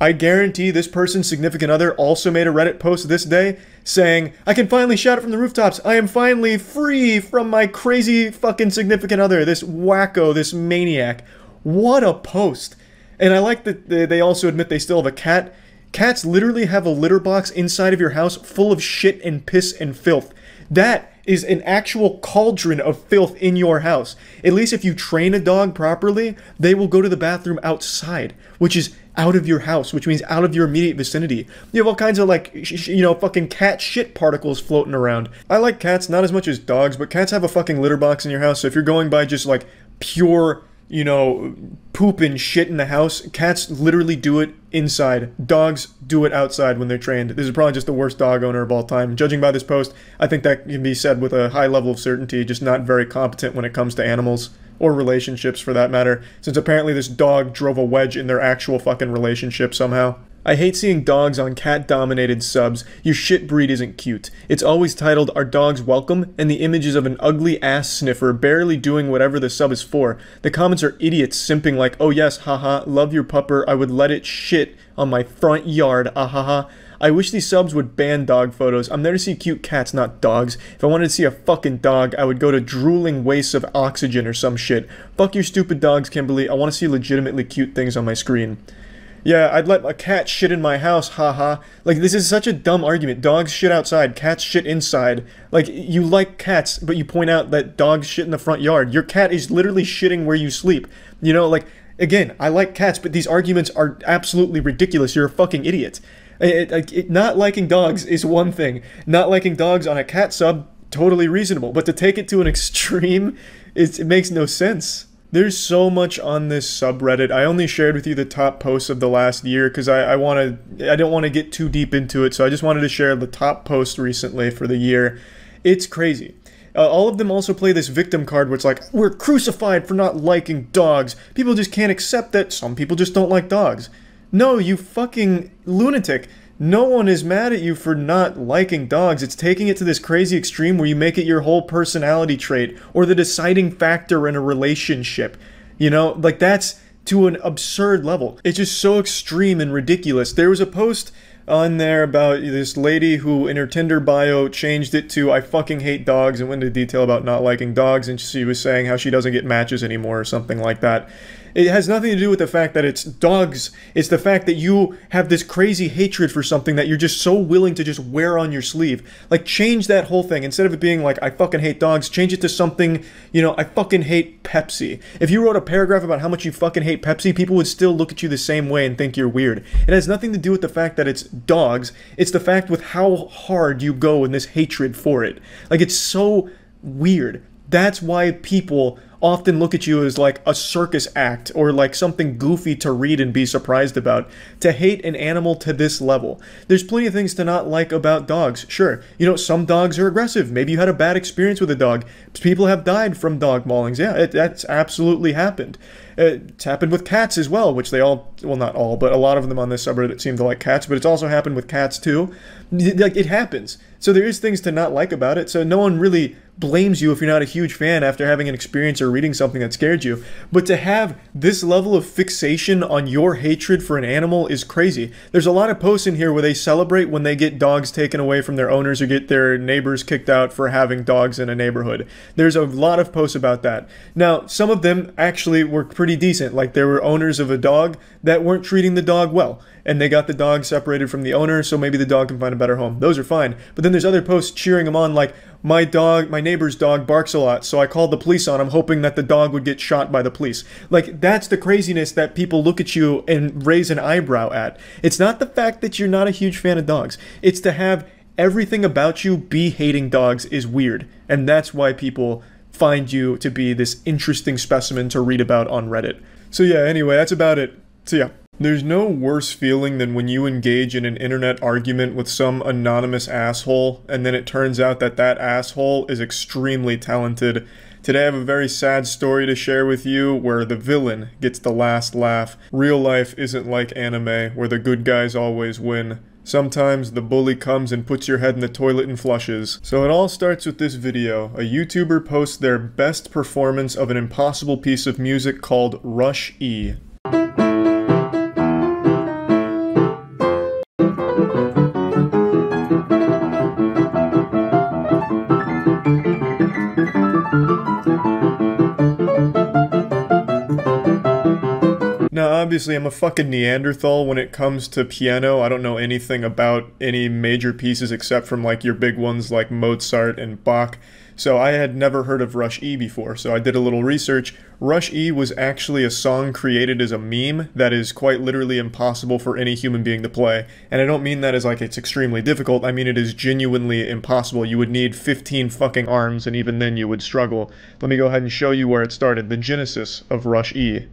I guarantee this person's significant other also made a Reddit post this day saying, I can finally shout it from the rooftops. I am finally free from my crazy fucking significant other, this wacko, this maniac. What a post. And I like that they also admit they still have a cat. Cats literally have a litter box inside of your house full of shit and piss and filth. That is an actual cauldron of filth in your house. At least if you train a dog properly, they will go to the bathroom outside, which is out of your house, which means out of your immediate vicinity. You have all kinds of, like, fucking cat shit particles floating around. I like cats not as much as dogs, but cats have a fucking litter box in your house, so if you're going by just, like, pure you know, poop and shit in the house. Cats literally do it inside. Dogs do it outside when they're trained. This is probably just the worst dog owner of all time. Judging by this post, I think that can be said with a high level of certainty, just not very competent when it comes to animals. Or relationships, for that matter, since apparently this dog drove a wedge in their actual fucking relationship somehow. I hate seeing dogs on cat-dominated subs. Your shit breed isn't cute. It's always titled, "Are Dogs Welcome?" and the images of an ugly ass sniffer barely doing whatever the sub is for. The comments are idiots simping like, "Oh yes, haha, love your pupper, I would let it shit on my front yard, ahaha." I wish these subs would ban dog photos. I'm there to see cute cats, not dogs. If I wanted to see a fucking dog, I would go to drooling wastes of oxygen or some shit. Fuck your stupid dogs, Kimberly. I want to see legitimately cute things on my screen. Yeah, I'd let a cat shit in my house, haha. Like, this is such a dumb argument. Dogs shit outside, cats shit inside. Like, you like cats, but you point out that dogs shit in the front yard. Your cat is literally shitting where you sleep. You know, like, again, I like cats, but these arguments are absolutely ridiculous. You're a fucking idiot. Not liking dogs is one thing. Not liking dogs on a cat sub, totally reasonable. But to take it to an extreme, it makes no sense. There's so much on this subreddit. I only shared with you the top posts of the last year because I don't want to get too deep into it, so I just wanted to share the top post recently for the year. It's crazy. All of them also play this victim card where it's like, we're crucified for not liking dogs. People just can't accept that some people just don't like dogs. No, you fucking lunatic. No one is mad at you for not liking dogs. It's taking it to this crazy extreme where you make it your whole personality trait or the deciding factor in a relationship. You know, like that's to an absurd level. It's just so extreme and ridiculous. There was a post on there about this lady who in her Tinder bio changed it to "I fucking hate dogs" and went into detail about not liking dogs, and she was saying how she doesn't get matches anymore or something like that. It has nothing to do with the fact that it's dogs. It's the fact that you have this crazy hatred for something that you're just so willing to just wear on your sleeve. Like, change that whole thing. Instead of it being like, "I fucking hate dogs," change it to something, you know, "I fucking hate Pepsi." If you wrote a paragraph about how much you fucking hate Pepsi, people would still look at you the same way and think you're weird. It has nothing to do with the fact that it's dogs. It's the fact with how hard you go in this hatred for it. Like, it's so weird. That's why people often look at you as like a circus act or like something goofy to read and be surprised about. To hate an animal to this level. There's plenty of things to not like about dogs. Sure, you know, some dogs are aggressive. Maybe you had a bad experience with a dog. People have died from dog maulings. Yeah, that's absolutely happened. It's happened with cats as well, which they all, well, not all, but a lot of them on this subreddit seem to like cats, but it's also happened with cats too. Like, it happens. So there is things to not like about it, so no one really blames you if you're not a huge fan after having an experience or reading something that scared you. But to have this level of fixation on your hatred for an animal is crazy. There's a lot of posts in here where they celebrate when they get dogs taken away from their owners or get their neighbors kicked out for having dogs in a neighborhood. There's a lot of posts about that. Now, some of them actually were pretty decent. Like, there were owners of a dog that weren't treating the dog well, and they got the dog separated from the owner, so maybe the dog can find a better home. Those are fine. But then there's other posts cheering them on, like, my neighbor's dog barks a lot, so I called the police on him, hoping that the dog would get shot by the police. Like, that's the craziness that people look at you and raise an eyebrow at. It's not the fact that you're not a huge fan of dogs. It's to have everything about you be hating dogs is weird. And that's why people find you to be this interesting specimen to read about on Reddit. So yeah, anyway, that's about it. So yeah. There's no worse feeling than when you engage in an internet argument with some anonymous asshole, and then it turns out that that asshole is extremely talented. Today I have a very sad story to share with you where the villain gets the last laugh. Real life isn't like anime, where the good guys always win. Sometimes the bully comes and puts your head in the toilet and flushes. So it all starts with this video. A YouTuber posts their best performance of an impossible piece of music called Rush E. Now, obviously, I'm a fucking Neanderthal when it comes to piano. I don't know anything about any major pieces except from, like, your big ones like Mozart and Bach. So I had never heard of Rush E before, so I did a little research. Rush E was actually a song created as a meme that is quite literally impossible for any human being to play. And I don't mean that as like it's extremely difficult, I mean it is genuinely impossible. You would need 15 fucking arms, and even then you would struggle. Let me go ahead and show you where it started, the genesis of Rush E.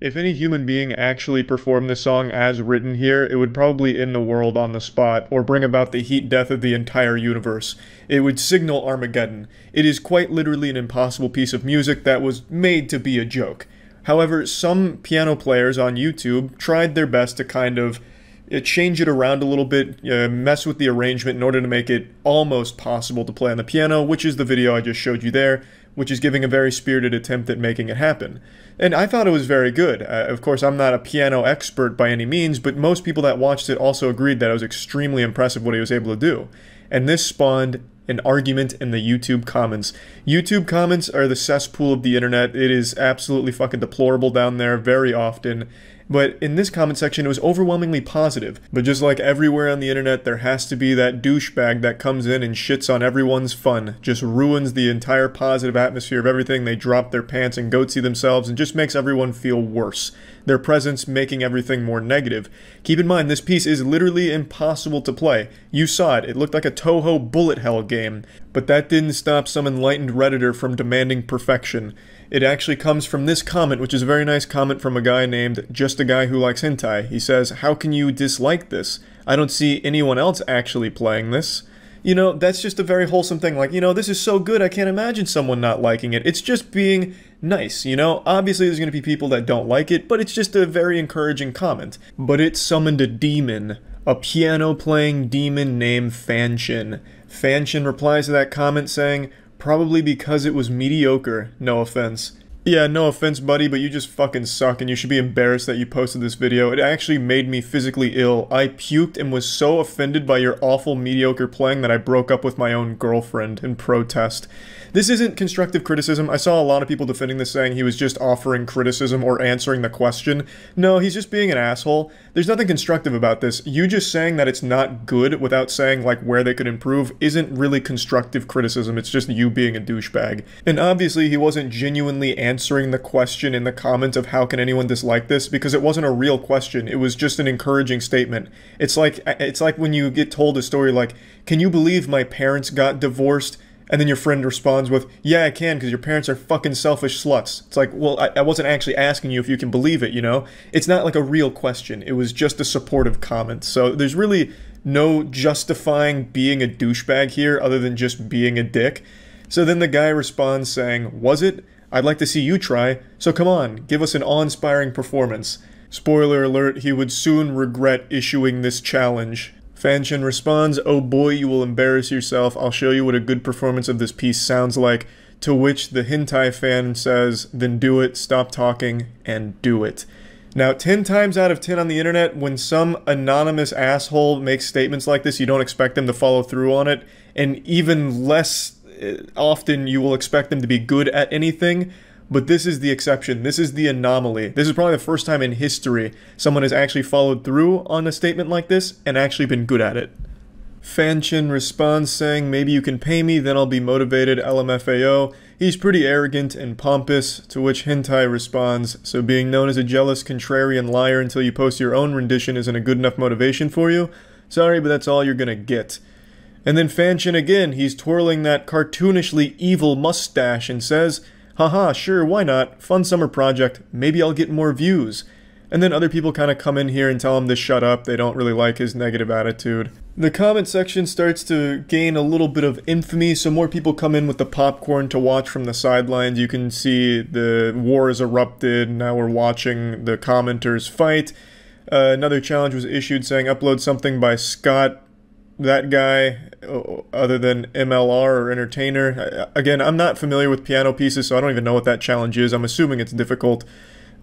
If any human being actually performed this song as written here, it would probably end the world on the spot, or bring about the heat death of the entire universe. It would signal Armageddon. It is quite literally an impossible piece of music that was made to be a joke. However, some piano players on YouTube tried their best to kind of change it around a little bit, mess with the arrangement in order to make it almost possible to play on the piano, which is the video I just showed you there, which is giving a very spirited attempt at making it happen. And I thought it was very good. Of course, I'm not a piano expert by any means, but most people that watched it also agreed that it was extremely impressive what he was able to do. And this spawned an argument in the YouTube comments. YouTube comments are the cesspool of the internet. It is absolutely fucking deplorable down there very often. But in this comment section, it was overwhelmingly positive. But just like everywhere on the internet, there has to be that douchebag that comes in and shits on everyone's fun, just ruins the entire positive atmosphere of everything. They drop their pants and goatsy themselves and just makes everyone feel worse. Their presence making everything more negative. Keep in mind, this piece is literally impossible to play. You saw it. It looked like a Toho bullet hell game. But that didn't stop some enlightened Redditor from demanding perfection. It actually comes from this comment, which is a very nice comment from a guy named Just a Guy Who Likes Hentai. He says, "How can you dislike this? I don't see anyone else actually playing this." You know, that's just a very wholesome thing. Like, you know, this is so good, I can't imagine someone not liking it. It's just being nice, you know? Obviously, there's going to be people that don't like it, but it's just a very encouraging comment. But it summoned a demon. A piano-playing demon named Fanshin. Fanshin replies to that comment saying, "Probably because it was mediocre, no offense." Yeah, no offense, buddy, but you just fucking suck and you should be embarrassed that you posted this video. It actually made me physically ill. I puked and was so offended by your awful mediocre playing that I broke up with my own girlfriend in protest. This isn't constructive criticism. I saw a lot of people defending this saying he was just offering criticism or answering the question. No, he's just being an asshole. There's nothing constructive about this. You just saying that it's not good without saying like where they could improve isn't really constructive criticism. It's just you being a douchebag. And obviously he wasn't genuinely answering the question in the comments of how can anyone dislike this, because it wasn't a real question. It was just an encouraging statement. It's like when you get told a story like, "Can you believe my parents got divorced?" And then your friend responds with, "Yeah, I can, because your parents are fucking selfish sluts." It's like, well, I wasn't actually asking you if you can believe it, you know? It's not like a real question. It was just a supportive comment. So there's really no justifying being a douchebag here other than just being a dick. So then the guy responds saying, "Was it? I'd like to see you try. So come on, give us an awe-inspiring performance." Spoiler alert, he would soon regret issuing this challenge. Fanshin responds, "Oh boy, you will embarrass yourself. I'll show you what a good performance of this piece sounds like." To which the hentai fan says, "Then do it, stop talking, and do it." Now, 10 times out of 10 on the internet, when some anonymous asshole makes statements like this, you don't expect them to follow through on it, and even less often you will expect them to be good at anything. But this is the exception. This is the anomaly. This is probably the first time in history someone has actually followed through on a statement like this and actually been good at it. Fanshin responds saying, "Maybe you can pay me, then I'll be motivated, LMFAO. He's pretty arrogant and pompous," to which Hentai responds, "So being known as a jealous, contrarian liar until you post your own rendition isn't a good enough motivation for you? Sorry, but that's all you're gonna get." And then Fanshin again, he's twirling that cartoonishly evil mustache and says, "Haha, sure, why not? Fun summer project. Maybe I'll get more views." And then other people kind of come in here and tell him to shut up. They don't really like his negative attitude. The comment section starts to gain a little bit of infamy, so more people come in with the popcorn to watch from the sidelines. You can see the war has erupted. Now we're watching the commenters fight. Another challenge was issued saying upload something by Scott that guy, other than MLR or Entertainer. Again, I'm not familiar with piano pieces, so I don't even know what that challenge is. I'm assuming it's difficult.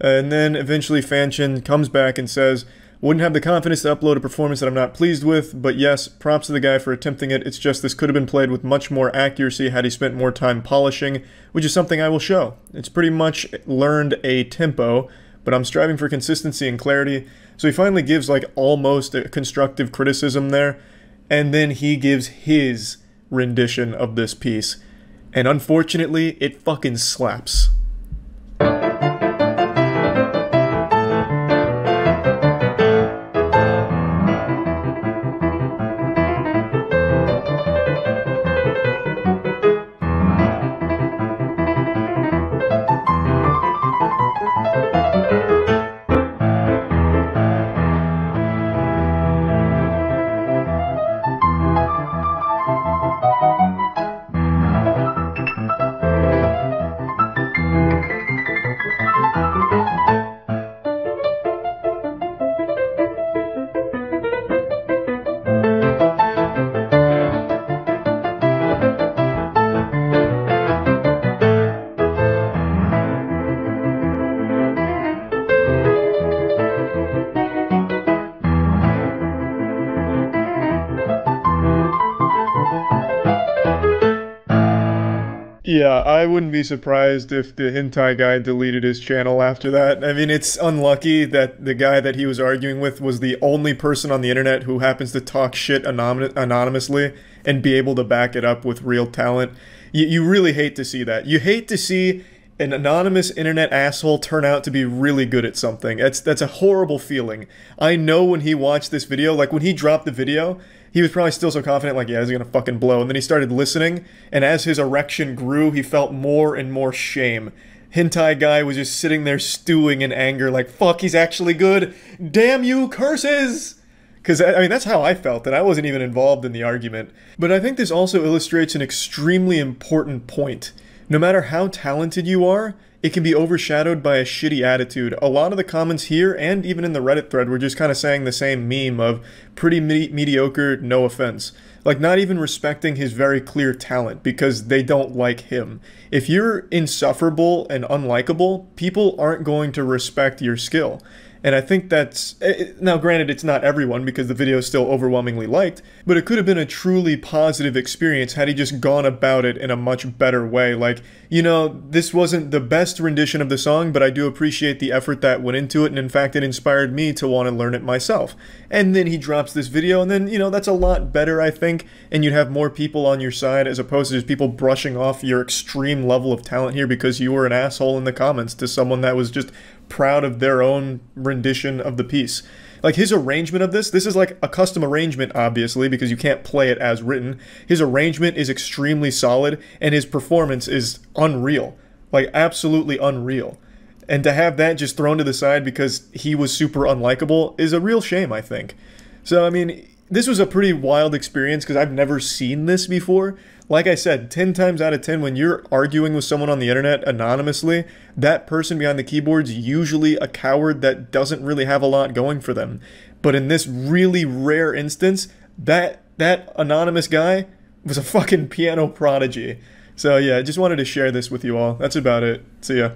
And then eventually Fanchin comes back and says, wouldn't have the confidence to upload a performance that I'm not pleased with, but yes, props to the guy for attempting it. It's just this could have been played with much more accuracy had he spent more time polishing, which is something I will show. It's pretty much learned a tempo, but I'm striving for consistency and clarity. So he finally gives like almost a constructive criticism there, and then he gives his rendition of this piece. And unfortunately, it fucking slaps. Yeah, I wouldn't be surprised if the hentai guy deleted his channel after that. I mean, it's unlucky that the guy that he was arguing with was the only person on the internet who happens to talk shit anonymously and be able to back it up with real talent. You really hate to see that. You hate to see an anonymous internet asshole turn out to be really good at something. That's a horrible feeling. I know when he watched this video, like when he dropped the video, he was probably still so confident, like, yeah, this is gonna fucking blow. And then he started listening, and as his erection grew, he felt more and more shame. Hentai guy was just sitting there stewing in anger, like, fuck, he's actually good. Damn you, curses! Because, I mean, that's how I felt, and I wasn't even involved in the argument. But I think this also illustrates an extremely important point. No matter how talented you are, it can be overshadowed by a shitty attitude. A lot of the comments here, and even in the Reddit thread, were just kind of saying the same meme of pretty mediocre, no offense. Like, not even respecting his very clear talent because they don't like him. If you're insufferable and unlikable, people aren't going to respect your skill. And I think that's... Now, granted, it's not everyone because the video is still overwhelmingly liked, but it could have been a truly positive experience had he just gone about it in a much better way. Like, you know, this wasn't the best rendition of the song, but I do appreciate the effort that went into it, and in fact, it inspired me to want to learn it myself. And then he drops this video, and then, you know, that's a lot better, I think, and you'd have more people on your side as opposed to just people brushing off your extreme level of talent here because you were an asshole in the comments to someone that was just proud of their own rendition of the piece. Like, his arrangement of this is like a custom arrangement, obviously, because you can't play it as written. His arrangement is extremely solid, and his performance is unreal. Like, absolutely unreal. And to have that just thrown to the side because he was super unlikable is a real shame, I think. So, I mean, this was a pretty wild experience because I've never seen this before. Like I said, 10 times out of 10, when you're arguing with someone on the internet anonymously, that person behind the keyboard's usually a coward that doesn't really have a lot going for them. But in this really rare instance, that anonymous guy was a fucking piano prodigy. So yeah, I just wanted to share this with you all. That's about it. See ya.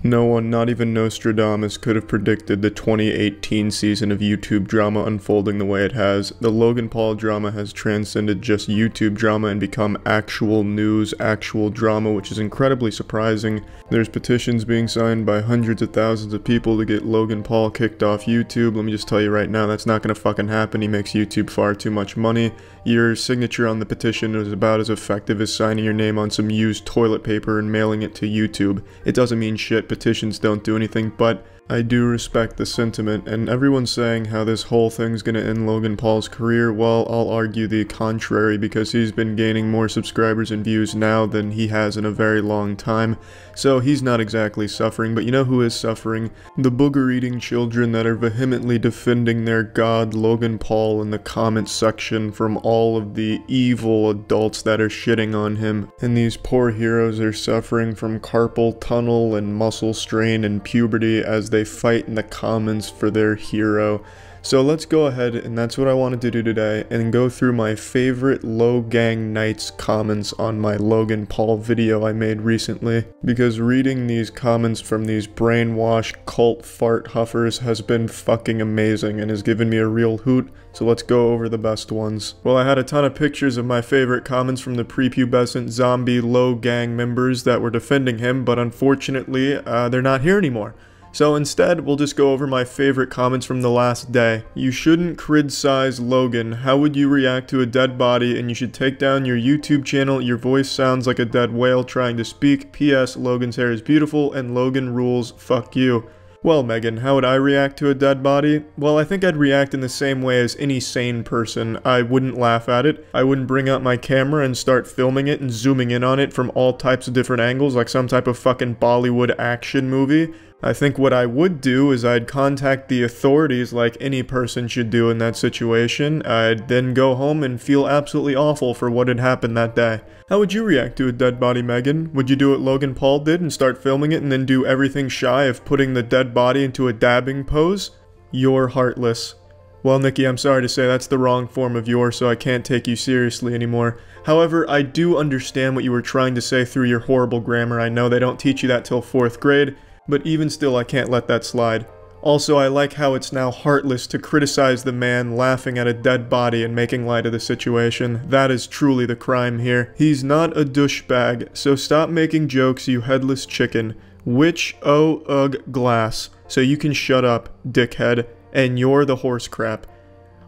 No one, not even Nostradamus, could have predicted the 2018 season of YouTube drama unfolding the way it has. The Logan Paul drama has transcended just YouTube drama and become actual news, actual drama, which is incredibly surprising. There's petitions being signed by hundreds of thousands of people to get Logan Paul kicked off YouTube. Let me just tell you right now, that's not gonna fucking happen. He makes YouTube far too much money. Your signature on the petition is about as effective as signing your name on some used toilet paper and mailing it to YouTube. It doesn't mean shit. Petitions don't do anything, but I do respect the sentiment, and everyone's saying how this whole thing's gonna end Logan Paul's career. Well, I'll argue the contrary because he's been gaining more subscribers and views now than he has in a very long time, so he's not exactly suffering. But you know who is suffering? The booger-eating children that are vehemently defending their god Logan Paul in the comments section from all of the evil adults that are shitting on him. And these poor heroes are suffering from carpal tunnel and muscle strain and puberty as they they fight in the comments for their hero. So let's go ahead, and that's what I wanted to do today, and go through my favorite Logang Knights comments on my Logan Paul video I made recently, because reading these comments from these brainwashed cult fart huffers has been fucking amazing and has given me a real hoot, so let's go over the best ones. Well, I had a ton of pictures of my favorite comments from the prepubescent zombie Logang members that were defending him, but unfortunately, they're not here anymore. So instead, we'll just go over my favorite comments from the last day. You shouldn't criticize Logan. How would you react to a dead body? And you should take down your YouTube channel. Your voice sounds like a dead whale trying to speak. P.S. Logan's hair is beautiful and Logan rules. Fuck you. Well, Megan, how would I react to a dead body? Well, I think I'd react in the same way as any sane person. I wouldn't laugh at it. I wouldn't bring out my camera and start filming it and zooming in on it from all types of different angles like some type of fucking Bollywood action movie. I think what I would do is I'd contact the authorities like any person should do in that situation. I'd then go home and feel absolutely awful for what had happened that day. How would you react to a dead body, Megan? Would you do what Logan Paul did and start filming it and then do everything shy of putting the dead body into a dabbing pose? You're heartless. Well, Nikki, I'm sorry to say that's the wrong form of you're, so I can't take you seriously anymore. However, I do understand what you were trying to say through your horrible grammar. I know they don't teach you that till 4th grade. But even still, I can't let that slide. Also, I like how it's now heartless to criticize the man laughing at a dead body and making light of the situation. That is truly the crime here. He's not a douchebag, so stop making jokes, you headless chicken. Which glass, so you can shut up, dickhead, and you're the horse crap.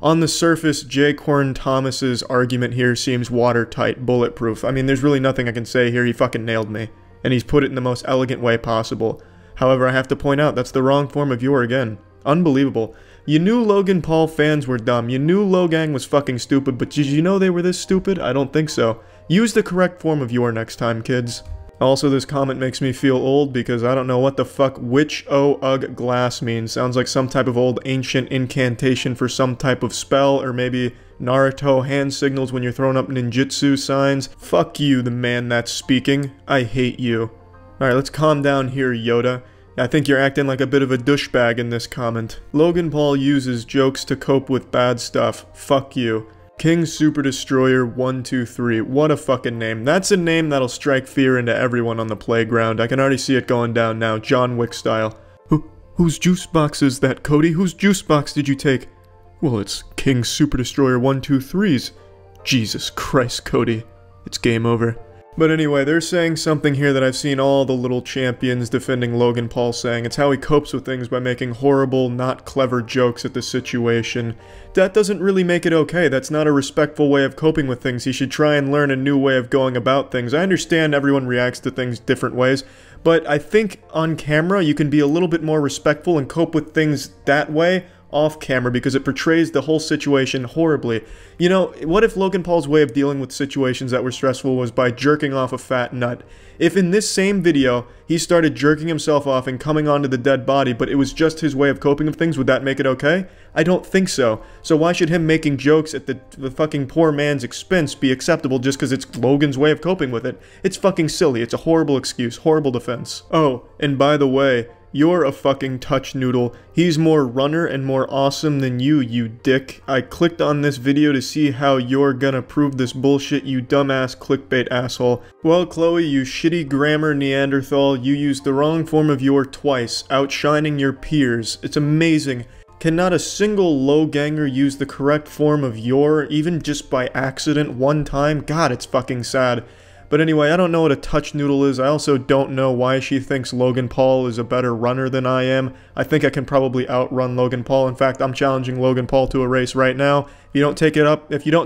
On the surface, J. Corn Thomas's argument here seems watertight, bulletproof. I mean, there's really nothing I can say here, he fucking nailed me. And he's put it in the most elegant way possible. However, I have to point out, that's the wrong form of you're again. Unbelievable. You knew Logan Paul fans were dumb. You knew Logang was fucking stupid, but did you know they were this stupid? I don't think so. Use the correct form of you're next time, kids. Also, this comment makes me feel old because I don't know what the fuck which glass means. Sounds like some type of old ancient incantation for some type of spell, or maybe Naruto hand signals when you're throwing up ninjutsu signs. Fuck you, the man that's speaking. I hate you. Alright, let's calm down here, Yoda. I think you're acting like a bit of a douchebag in this comment. Logan Paul uses jokes to cope with bad stuff. Fuck you. King Super Destroyer 123. What a fucking name. That's a name that'll strike fear into everyone on the playground. I can already see it going down now, John Wick style. Whose juice box is that, Cody? Whose juice box did you take? Well, it's King Super Destroyer 123's. Jesus Christ, Cody. It's game over. But anyway, they're saying something here that I've seen all the little champions defending Logan Paul saying. It's how he copes with things by making horrible, not clever jokes at the situation. That doesn't really make it okay. That's not a respectful way of coping with things. He should try and learn a new way of going about things. I understand everyone reacts to things different ways, but I think on camera you can be a little bit more respectful and cope with things that way off camera because it portrays the whole situation horribly. You know, what if Logan Paul's way of dealing with situations that were stressful was by jerking off a fat nut? If in this same video, he started jerking himself off and coming onto the dead body, but it was just his way of coping with things, would that make it okay? I don't think so. So why should him making jokes at the fucking poor man's expense be acceptable just because it's Logan's way of coping with it? It's fucking silly. It's a horrible excuse. Horrible defense. Oh, and by the way, you're a fucking touch noodle. He's more runner and more awesome than you dick. I clicked on this video to see how you're gonna prove this bullshit, you dumbass clickbait asshole. Well, Chloe, you shitty grammar Neanderthal, you used the wrong form of your twice, outshining your peers. It's amazing. Cannot a single Loganger use the correct form of your, even just by accident one time? God, it's fucking sad. But anyway, I don't know what a touch noodle is. I also don't know why she thinks Logan Paul is a better runner than I am. I think I can probably outrun Logan Paul. In fact, I'm challenging Logan Paul to a race right now. If you don't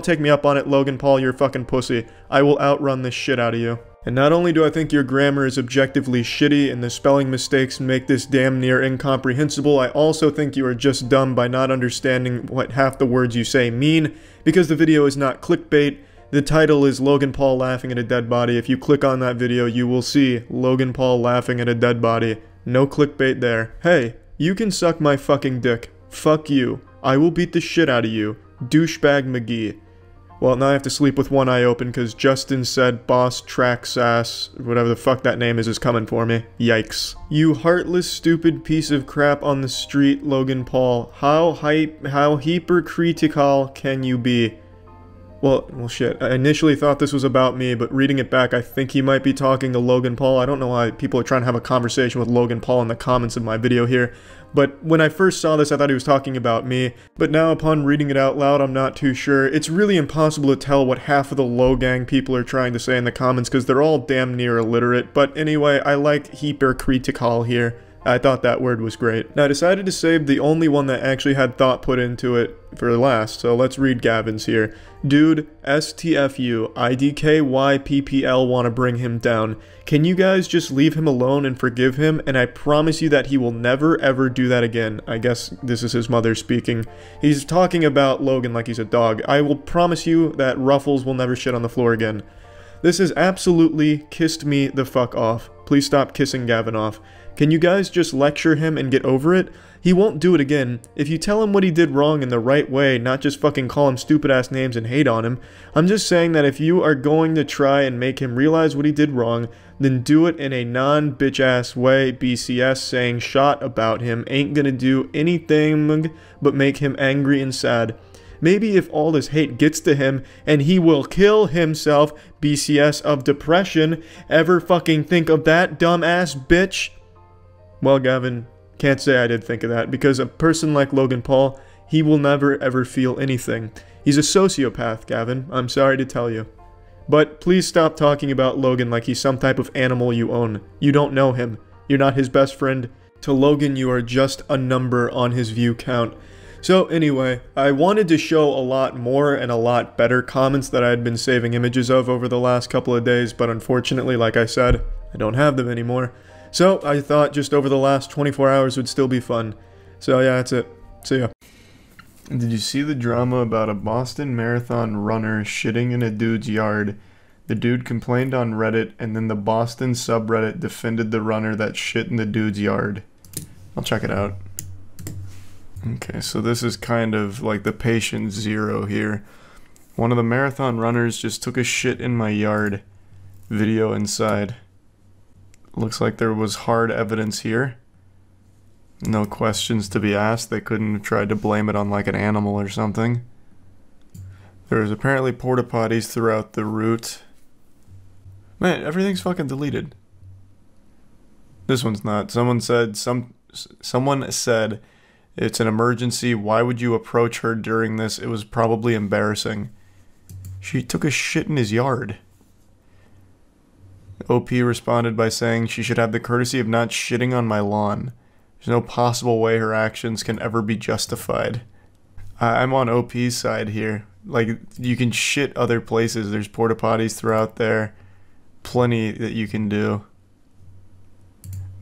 take me up on it, Logan Paul, you're a fucking pussy. I will outrun this shit out of you. And not only do I think your grammar is objectively shitty and the spelling mistakes make this damn near incomprehensible, I also think you are just dumb by not understanding what half the words you say mean, because the video is not clickbait. The title is Logan Paul laughing at a dead body. If you click on that video, you will see Logan Paul laughing at a dead body. No clickbait there. Hey, you can suck my fucking dick. Fuck you. I will beat the shit out of you. Douchebag McGee. Well, now I have to sleep with one eye open because Justin said boss tracks ass, whatever the fuck that name is coming for me. Yikes. You heartless stupid piece of crap on the street, Logan Paul. How hypercritical can you be? Well, shit. I initially thought this was about me, but reading it back, I think he might be talking to Logan Paul. I don't know why people are trying to have a conversation with Logan Paul in the comments of my video here. But when I first saw this, I thought he was talking about me. But now upon reading it out loud, I'm not too sure. It's really impossible to tell what half of the Logang people are trying to say in the comments because they're all damn near illiterate. But anyway, I like hypercritical here. I thought that word was great. Now I decided to save the only one that actually had thought put into it for last, so let's read Gavin's here. Dude, STFU, IDKYPPL wanna bring him down. Can you guys just leave him alone and forgive him? And I promise you that he will never ever do that again. I guess this is his mother speaking. He's talking about Logan like he's a dog. I will promise you that Ruffles will never shit on the floor again. This has absolutely kissed me the fuck off. Please stop kissing Gavin off. Can you guys just lecture him and get over it? He won't do it again. If you tell him what he did wrong in the right way, not just fucking call him stupid ass names and hate on him. I'm just saying that if you are going to try and make him realize what he did wrong, then do it in a non-bitch ass way. BCS saying shot about him ain't gonna do anything but make him angry and sad. Maybe if all this hate gets to him and he will kill himself, BCS of depression, ever fucking think of that dumbass bitch? Well, Gavin, can't say I did think of that, because a person like Logan Paul, he will never ever feel anything. He's a sociopath, Gavin, I'm sorry to tell you. But please stop talking about Logan like he's some type of animal you own. You don't know him. You're not his best friend. To Logan, you are just a number on his view count. So anyway, I wanted to show a lot more and a lot better comments that I had been saving images of over the last couple of days, but unfortunately, like I said, I don't have them anymore. So I thought just over the last 24 hours would still be fun. So yeah, that's it. See ya. Did you see the drama about a Boston Marathon runner shitting in a dude's yard? The dude complained on Reddit, and then the Boston subreddit defended the runner that shit in the dude's yard. I'll check it out. Okay, so this is kind of like the patient zero here. One of the marathon runners just took a shit in my yard. Video inside. Looks like there was hard evidence here. No questions to be asked. They couldn't have tried to blame it on like an animal or something. There was apparently porta potties throughout the route. Man, everything's fucking deleted. This one's not. Someone said it's an emergency. Why would you approach her during this? It was probably embarrassing. She took a shit in his yard. OP responded by saying she should have the courtesy of not shitting on my lawn. There's no possible way her actions can ever be justified. I'm on OP's side here. Like, you can shit other places. There's porta potties throughout there. Plenty that you can do.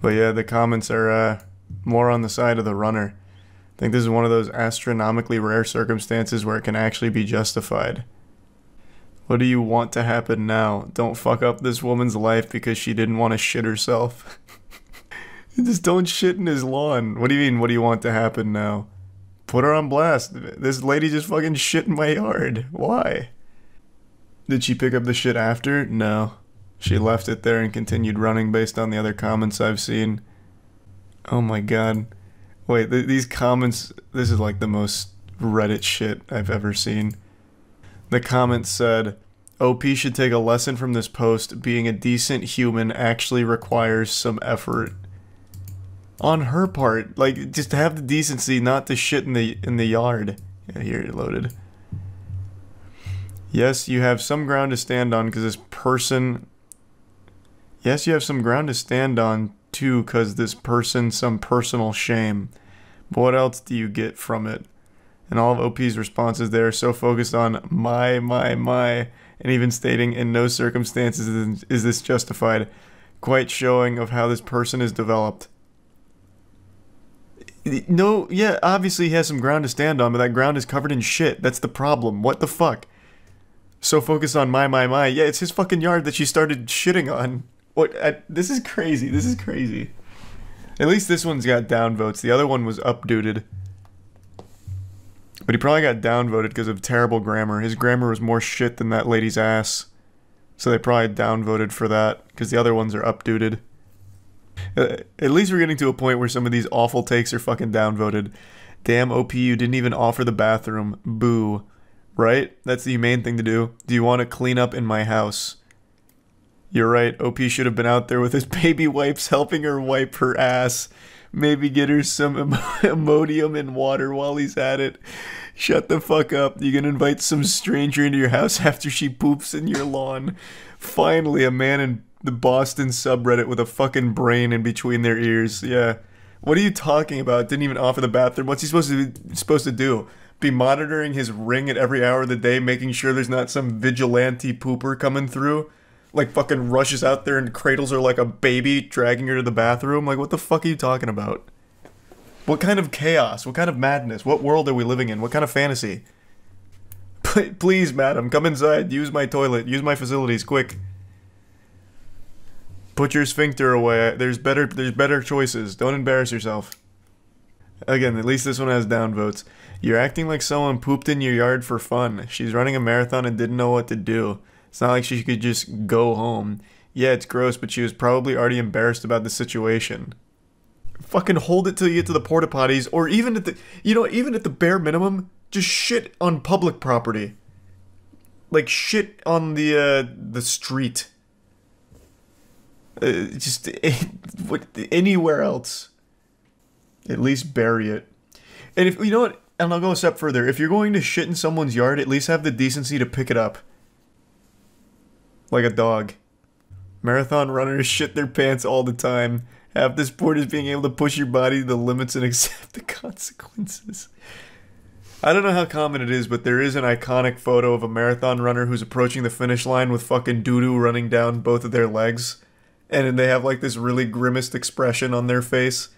But yeah, the comments are more on the side of the runner. I think this is one of those astronomically rare circumstances where it can actually be justified. What do you want to happen now? Don't fuck up this woman's life because she didn't want to shit herself. Just don't shit in his lawn. What do you mean, what do you want to happen now? Put her on blast. This lady just fucking shit in my yard. Why? Did she pick up the shit after? No. She left it there and continued running based on the other comments I've seen. Oh my god. Wait, these comments, this is like the most Reddit shit I've ever seen. The comment said, OP should take a lesson from this post. Being a decent human actually requires some effort. On her part, like, just to have the decency not to shit in the yard. Yeah, here it loaded. Yes, you have some ground to stand on because this person... Yes, you have some ground to stand on too because this person some personal shame. But what else do you get from it? And all of OP's responses there are so focused on my, and even stating in no circumstances is this justified, quite showing of how this person is developed. No, yeah, obviously he has some ground to stand on, but that ground is covered in shit. That's the problem. What the fuck? So focused on my. Yeah, it's his fucking yard that she started shitting on. What? This is crazy. This is crazy. At least this one's got downvotes. The other one was updated. But he probably got downvoted because of terrible grammar. His grammar was more shit than that lady's ass. So they probably downvoted for that, because the other ones are updated. At least we're getting to a point where some of these awful takes are fucking downvoted. Damn, OP, you didn't even offer the bathroom. Boo. Right? That's the humane thing to do. Do you want to clean up in my house? You're right, OP should have been out there with his baby wipes helping her wipe her ass. Maybe get her some Imodium and water while he's at it. Shut the fuck up. You can invite some stranger into your house after she poops in your lawn. Finally, a man in the Boston subreddit with a fucking brain in between their ears. Yeah. What are you talking about? Didn't even offer the bathroom. What's he supposed to do? Be monitoring his ring at every hour of the day, making sure there's not some vigilante pooper coming through? Like fucking rushes out there and cradles her like a baby, dragging her to the bathroom? Like, what the fuck are you talking about? What kind of chaos? What kind of madness? What world are we living in? What kind of fantasy? Please, madam, come inside. Use my toilet. Use my facilities, quick. Put your sphincter away. There's better choices. Don't embarrass yourself. Again, at least this one has downvotes. You're acting like someone pooped in your yard for fun. She's running a marathon and didn't know what to do. It's not like she could just go home. Yeah, it's gross, but she was probably already embarrassed about the situation. Fucking hold it till you get to the porta potties, or even at the, even at the bare minimum, just shit on public property. Like shit on the street. Just anywhere else. At least bury it. And if, you know what, and I'll go a step further. If you're going to shit in someone's yard, at least have the decency to pick it up. Like a dog. Marathon runners shit their pants all the time. Half the sport is being able to push your body to the limits and accept the consequences. I don't know how common it is, but there is an iconic photo of a marathon runner who's approaching the finish line with fucking doo-doo running down both of their legs. And they have like this really grimaced expression on their face.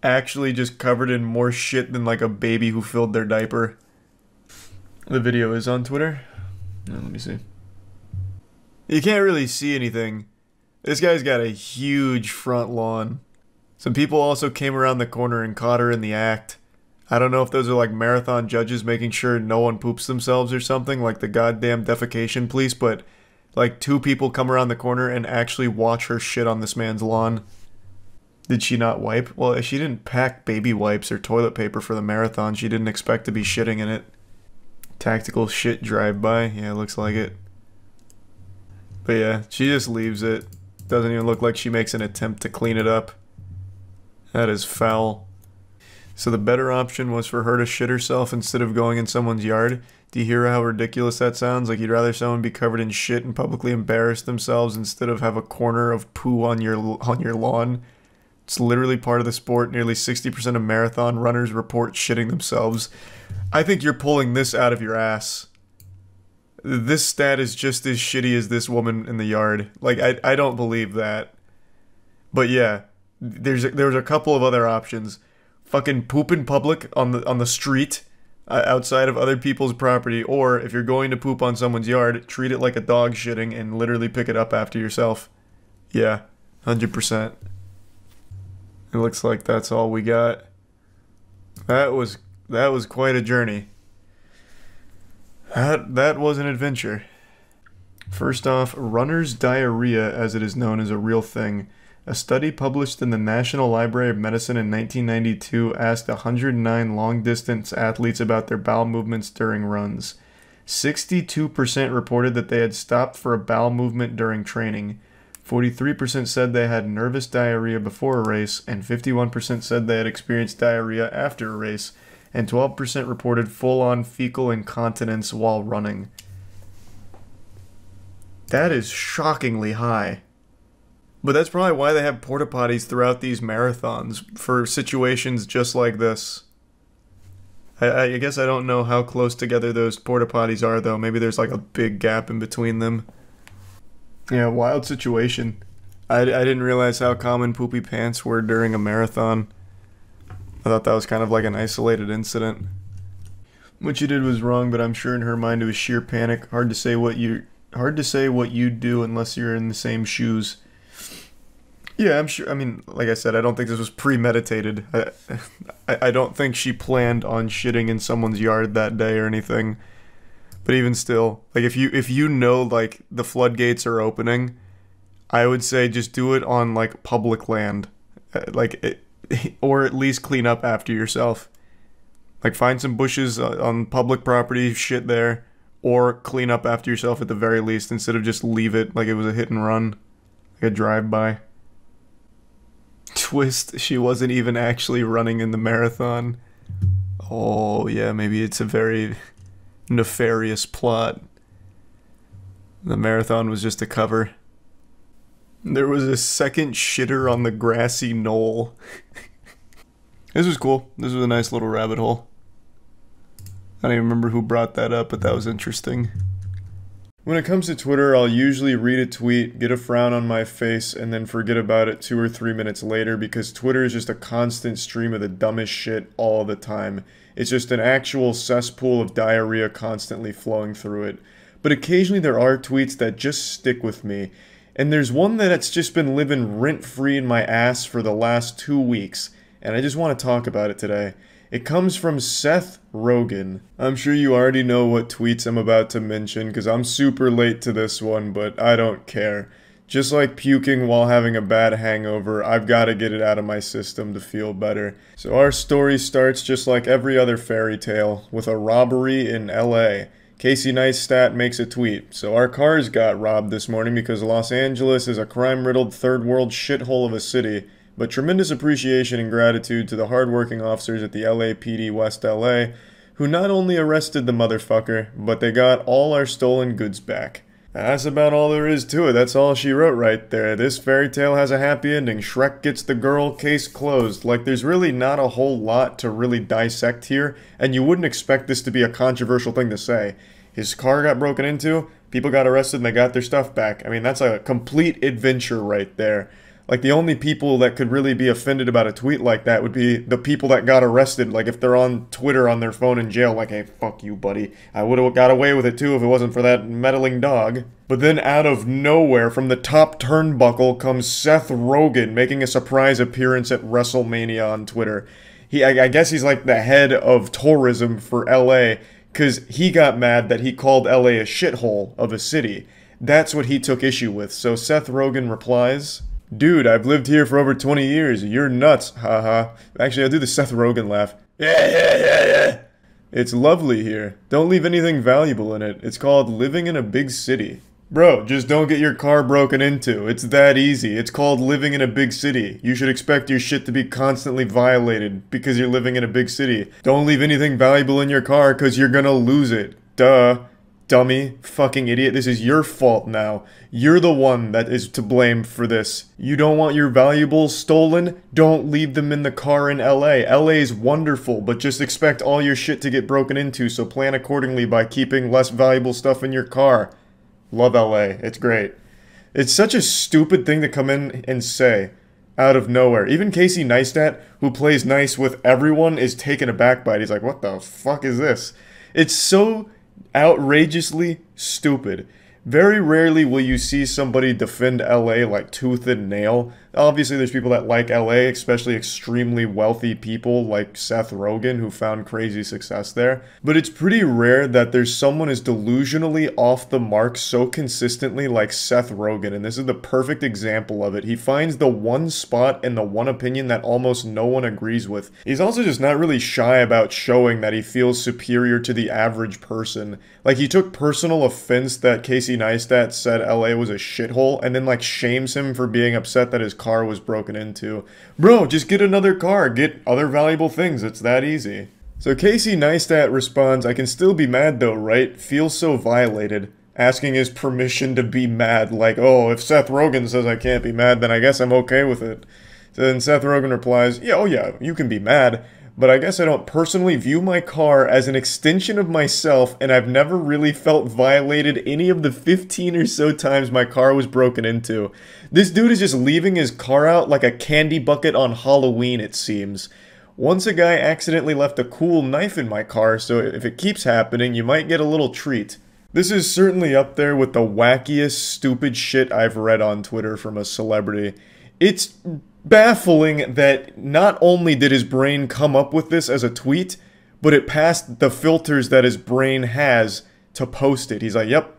Actually just covered in more shit than like a baby who filled their diaper. The video is on Twitter. Let me see. You can't really see anything. This guy's got a huge front lawn. Some people also came around the corner and caught her in the act. I don't know if those are like marathon judges making sure no one poops themselves or something, like the goddamn defecation police, but like 2 people come around the corner and actually watch her shit on this man's lawn. Did she not wipe? Well, she didn't pack baby wipes or toilet paper for the marathon. She didn't expect to be shitting in it. Tactical shit drive-by. Yeah, looks like it. But yeah, she just leaves it. Doesn't even look like she makes an attempt to clean it up. That is foul. So the better option was for her to shit herself instead of going in someone's yard. Do you hear how ridiculous that sounds? Like you'd rather someone be covered in shit and publicly embarrass themselves instead of have a corner of poo on your lawn? It's literally part of the sport. Nearly 60% of marathon runners report shitting themselves. I think you're pulling this out of your ass. This stat is just as shitty as this woman in the yard. Like, I don't believe that. But yeah, there's a couple of other options. Fucking poop in public on the street, outside of other people's property, or if you're going to poop on someone's yard, treat it like a dog shitting and literally pick it up after yourself. Yeah, 100%. It looks like that's all we got. That was quite a journey. That was an adventure. First off, runner's diarrhea, as it is known, is a real thing. A study published in the National Library of Medicine in 1992 asked 109 long-distance athletes about their bowel movements during runs. 62% reported that they had stopped for a bowel movement during training. 43% said they had nervous diarrhea before a race, and 51% said they had experienced diarrhea after a race, and 12% reported full-on fecal incontinence while running. That is shockingly high. But that's probably why they have porta potties throughout these marathons, for situations just like this. I guess I don't know how close together those porta potties are, though. Maybe there's like a big gap in between them. Yeah, wild situation. I didn't realize how common poopy pants were during a marathon. I thought that was kind of like an isolated incident. What she did was wrong, but I'm sure in her mind it was sheer panic. Hard to say what you'd do unless you're in the same shoes. Yeah, I'm sure. I mean, like I said, I don't think this was premeditated. I don't think she planned on shitting in someone's yard that day or anything. But even still, like if you know like the floodgates are opening, I would say just do it on like public land, or at least clean up after yourself. Like find some bushes on public property, shit there, or clean up after yourself at the very least instead of just leave it like it was a hit and run, like a drive-by. Twist, she wasn't even actually running in the marathon. Oh yeah, maybe it's a very nefarious plot. The marathon was just a cover. There was a second shitter on the grassy knoll. This was cool. This was a nice little rabbit hole. I don't even remember who brought that up, but that was interesting. When it comes to Twitter, I'll usually read a tweet, get a frown on my face, and then forget about it 2 or 3 minutes later because Twitter is just a constant stream of the dumbest shit all the time. It's just an actual cesspool of diarrhea constantly flowing through it. But occasionally there are tweets that just stick with me. And there's one that's just been living rent-free in my ass for the last 2 weeks. And I just want to talk about it today. It comes from Seth Rogen. I'm sure you already know what tweets I'm about to mention because I'm super late to this one, but I don't care. Just like puking while having a bad hangover, I've got to get it out of my system to feel better. So our story starts just like every other fairy tale, with a robbery in LA. Casey Neistat makes a tweet. So our cars got robbed this morning because Los Angeles is a crime-riddled third world shithole of a city. But tremendous appreciation and gratitude to the hardworking officers at the LAPD West LA, who not only arrested the motherfucker, but they got all our stolen goods back. That's about all there is to it. That's all she wrote right there. This fairy tale has a happy ending. Shrek gets the girl, case closed. Like, there's really not a whole lot to really dissect here, and you wouldn't expect this to be a controversial thing to say. His car got broken into, people got arrested, and they got their stuff back. I mean, that's a complete adventure right there. Like, the only people that could really be offended about a tweet like that would be the people that got arrested. Like, if they're on Twitter on their phone in jail, like, hey, fuck you, buddy. I would have got away with it, too, if it wasn't for that meddling dog. But then out of nowhere, from the top turnbuckle, comes Seth Rogen making a surprise appearance at WrestleMania on Twitter. I guess he's like the head of tourism for LA, because he got mad that he called LA a shithole of a city. That's what he took issue with. So Seth Rogen replies, "Dude, I've lived here for over 20 years. You're nuts, haha." Actually, I'll do the Seth Rogen laugh. Yeah. It's lovely here. Don't leave anything valuable in it. It's called living in a big city. Bro, just don't get your car broken into. It's that easy. It's called living in a big city. You should expect your shit to be constantly violated because you're living in a big city. Don't leave anything valuable in your car because you're gonna lose it. Duh. Dummy, fucking idiot, this is your fault now. You're the one that is to blame for this. You don't want your valuables stolen? Don't leave them in the car in LA. LA is wonderful, but just expect all your shit to get broken into, so plan accordingly by keeping less valuable stuff in your car. Love LA, it's great. It's such a stupid thing to come in and say out of nowhere. Even Casey Neistat, who plays nice with everyone, is taken aback by it. He's like, what the fuck is this? It's so outrageously stupid. Very rarely will you see somebody defend LA like tooth and nail. Obviously, there's people that like LA, especially extremely wealthy people like Seth Rogen, who found crazy success there. But it's pretty rare that there's someone as delusionally off the mark so consistently like Seth Rogen, and this is the perfect example of it. He finds the one spot and the one opinion that almost no one agrees with. He's also just not really shy about showing that he feels superior to the average person. Like, he took personal offense that Casey Neistat said LA was a shithole, and then like shames him for being upset that his car was broken into. Bro, just get another car, get other valuable things, it's that easy. So Casey Neistat responds, "I can still be mad though, right? Feels so violated." Asking his permission to be mad, like, oh, if Seth Rogen says I can't be mad, then I guess I'm okay with it. So then Seth Rogen replies, yeah, oh yeah, you can be mad, but I guess I don't personally view my car as an extension of myself, and I've never really felt violated any of the 15 or so times my car was broken into. This dude is just leaving his car out like a candy bucket on Halloween, it seems. Once a guy accidentally left a cool knife in my car, so if it keeps happening, you might get a little treat. This is certainly up there with the wackiest, stupid shit I've read on Twitter from a celebrity. It's baffling that not only did his brain come up with this as a tweet, but it passed the filters that his brain has to post it. He's like, yep,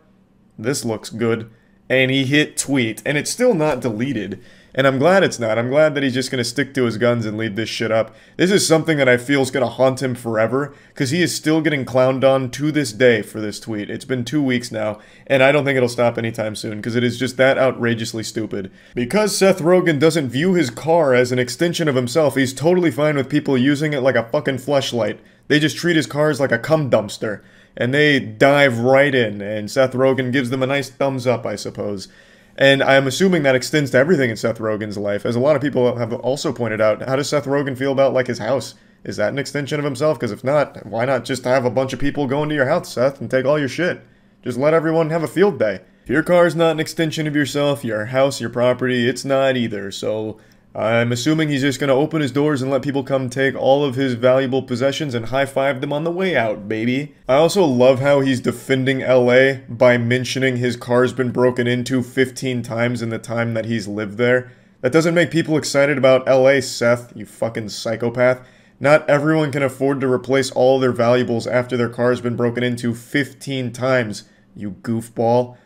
this looks good. And he hit tweet, and it's still not deleted. And I'm glad it's not. I'm glad that he's just going to stick to his guns and leave this shit up. This is something that I feel is going to haunt him forever, because he is still getting clowned on to this day for this tweet. It's been 2 weeks now, and I don't think it'll stop anytime soon, because it is just that outrageously stupid. Because Seth Rogen doesn't view his car as an extension of himself, he's totally fine with people using it like a fucking fleshlight. They just treat his cars like a cum dumpster, and they dive right in, and Seth Rogen gives them a nice thumbs up, I suppose. And I'm assuming that extends to everything in Seth Rogen's life. As a lot of people have also pointed out, how does Seth Rogen feel about, like, his house? Is that an extension of himself? Because if not, why not just have a bunch of people go into your house, Seth, and take all your shit? Just let everyone have a field day. If your car's not an extension of yourself, your house, your property, it's not either. So I'm assuming he's just going to open his doors and let people come take all of his valuable possessions and high-five them on the way out, baby. I also love how he's defending LA by mentioning his car's been broken into 15 times in the time that he's lived there. That doesn't make people excited about LA, Seth, you fucking psychopath. Not everyone can afford to replace all their valuables after their car's been broken into 15 times, you goofball.